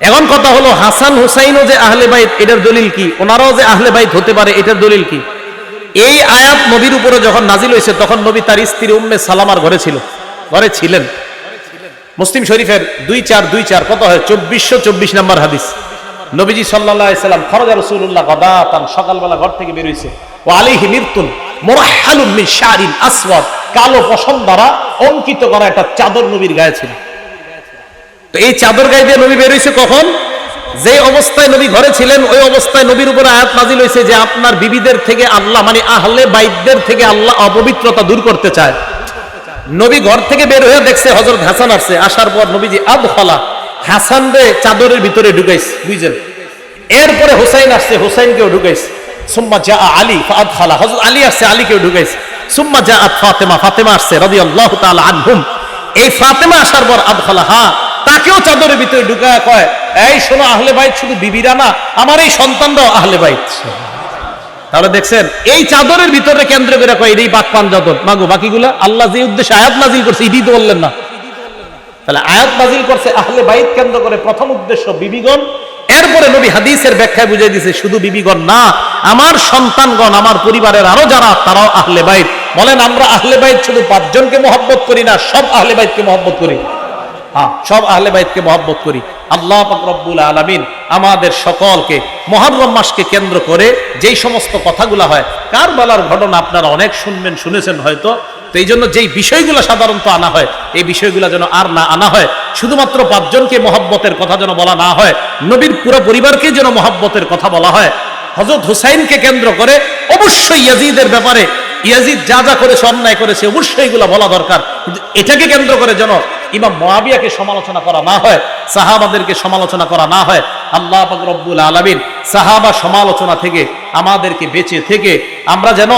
Speaker 1: এখন কথা হলো, হাসান হুসাইনও যে আহলে বাইত, এটার দলিল কি? ওনারাও যে আহলে বাইত হতে পারে, এটার দলিল কি? এই আয়াত নবীর উপরে যখন নাজিল হয়েছে, তখন নবী তার স্ত্রী উম্মে সালামার ঘরে ছিলেন। মুসলিম শরীফের 2424 কত হয়? 2424 নম্বর হাদিস। নবীজি সাল্লাল্লাহু আলাইহি সাল্লাম খরাজা রাসূলুল্লাহ গাদাতান, সকালবেলা ঘর থেকে বের হইছে। ওয়া আলাইহি মিরতুন মুরাহহালুন মিন শারিন আসওয়াদ, কালো পশম দ্বারা অঙ্কিত করা একটা চাদর নবীর গায়ে ছিল। তো এই চাদর গায়ে দিয়ে নবী বের হইছে কখন? যে অবস্থায় নবী ঘরে ছিলেন, ওই অবস্থায় নবীর উপর আয়াত নাজিল হয়েছে যে আপনার বিবিদের থেকে আল্লাহ, মানে আহলে বাইতদের থেকে আল্লাহ অপবিত্রতা দূর করতে চায়। নবী ঘর থেকে বের হয়ে দেখছে হযরত হাসান আসছে। আসার পর নবীজি আদখালা, হাসান রে চাদরের ভিতরে ঢুকাইছে, বুঝছেন? এরপরে হুসাইন আসছে, হুসাইনকেও ঢুকাইছে। সুম্মা জা আলী ফাআদখালা, হযরত আলী আসছে, আলীকেও ঢুকাইছে। সুম্মা জাআত ফাতেমা, ফাতেমা আসছে রাদিয়াল্লাহু তাআলা আনহুম। এই ফাতেমা আসার পর আদখালাহা, তাকেও চাদরের ভিতরে ঢুকায় কয়, এই শোনো, আহলে বাইত শুধু বিবিরা না, আমার এই সন্তানরাও আহলে বাইত। তাহলে দেখছেন, এই চাদরের ভিতরে কেন্দ্র করে কয় এই পাক পাঞ্জাতন মাগো, বাকিগুলা আল্লাহ যে উদ্দেশ্যে আয়াত নাজিল করছে এটাই তো বললেন না। তাহলে আয়াত নাজিল করছে আহলে বাইত কেন্দ্র করে, প্রথম উদ্দেশ্য বিবিগণ। এরপরে নবী হাদিসের ব্যাখ্যায় বুঝিয়ে দিয়েছে শুধু বিবিগণ না, আমার সন্তানগণ, আমার পরিবারের আরো যারা, তারাও আহলে বাইত। বলেন, আমরা আহলে বাইত শুধু 5 জনকে মহব্বত করি না, সব আহলে বাইতকে মহব্বত করি। হ্যাঁ, সব আহলে বাইতকে মহব্বত করি। আল্লাহ পাক রব্বুল আলামিন আমাদের সকলকে মুহররম মাসকে কেন্দ্র করে যেই সমস্ত কথাগুলো হয়, কারবালার ঘটনা আপনারা অনেক শুনেছেন হয়তো। তো এই জন্য যেই বিষয়গুলো সাধারণত আনা হয়, এই বিষয়গুলো যেন আর না আনা হয়। শুধুমাত্র 5 জনকে মহব্বতের কথা যেন বলা না হয়, নবীর পুরো পরিবারকে যেন মহব্বতের কথা বলা হয়। হযরত হুসাইনকে কেন্দ্র করে অবশ্যই ইয়াজিদের ব্যাপারে, ইয়াজিদ যা যা করেছে, অন্যায় করেছে, অবশ্যই এগুলো বলা দরকার। কিন্তু এটাকে কেন্দ্র করে যেন ইমাম মুআবিয়াকে সমালোচনা করা না হয়, সাহাবাদেরকে সমালোচনা করা না হয়। আল্লাহ পাক রব্বুল আলামিন সাহাবা সমালোচনা থেকে আমাদেরকে বেঁচে থেকে আমরা যেন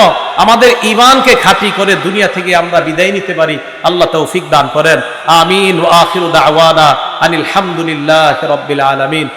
Speaker 1: আমাদের ঈমানকে খাঁটি করে দুনিয়া থেকে আমরা বিদায় নিতে পারি। আল্লাহ তৌফিক দান করেন। আমিন। ওয়া আখিরু দাওয়ানা আনিল হামদুলিল্লাহি রাব্বিল আলামিন।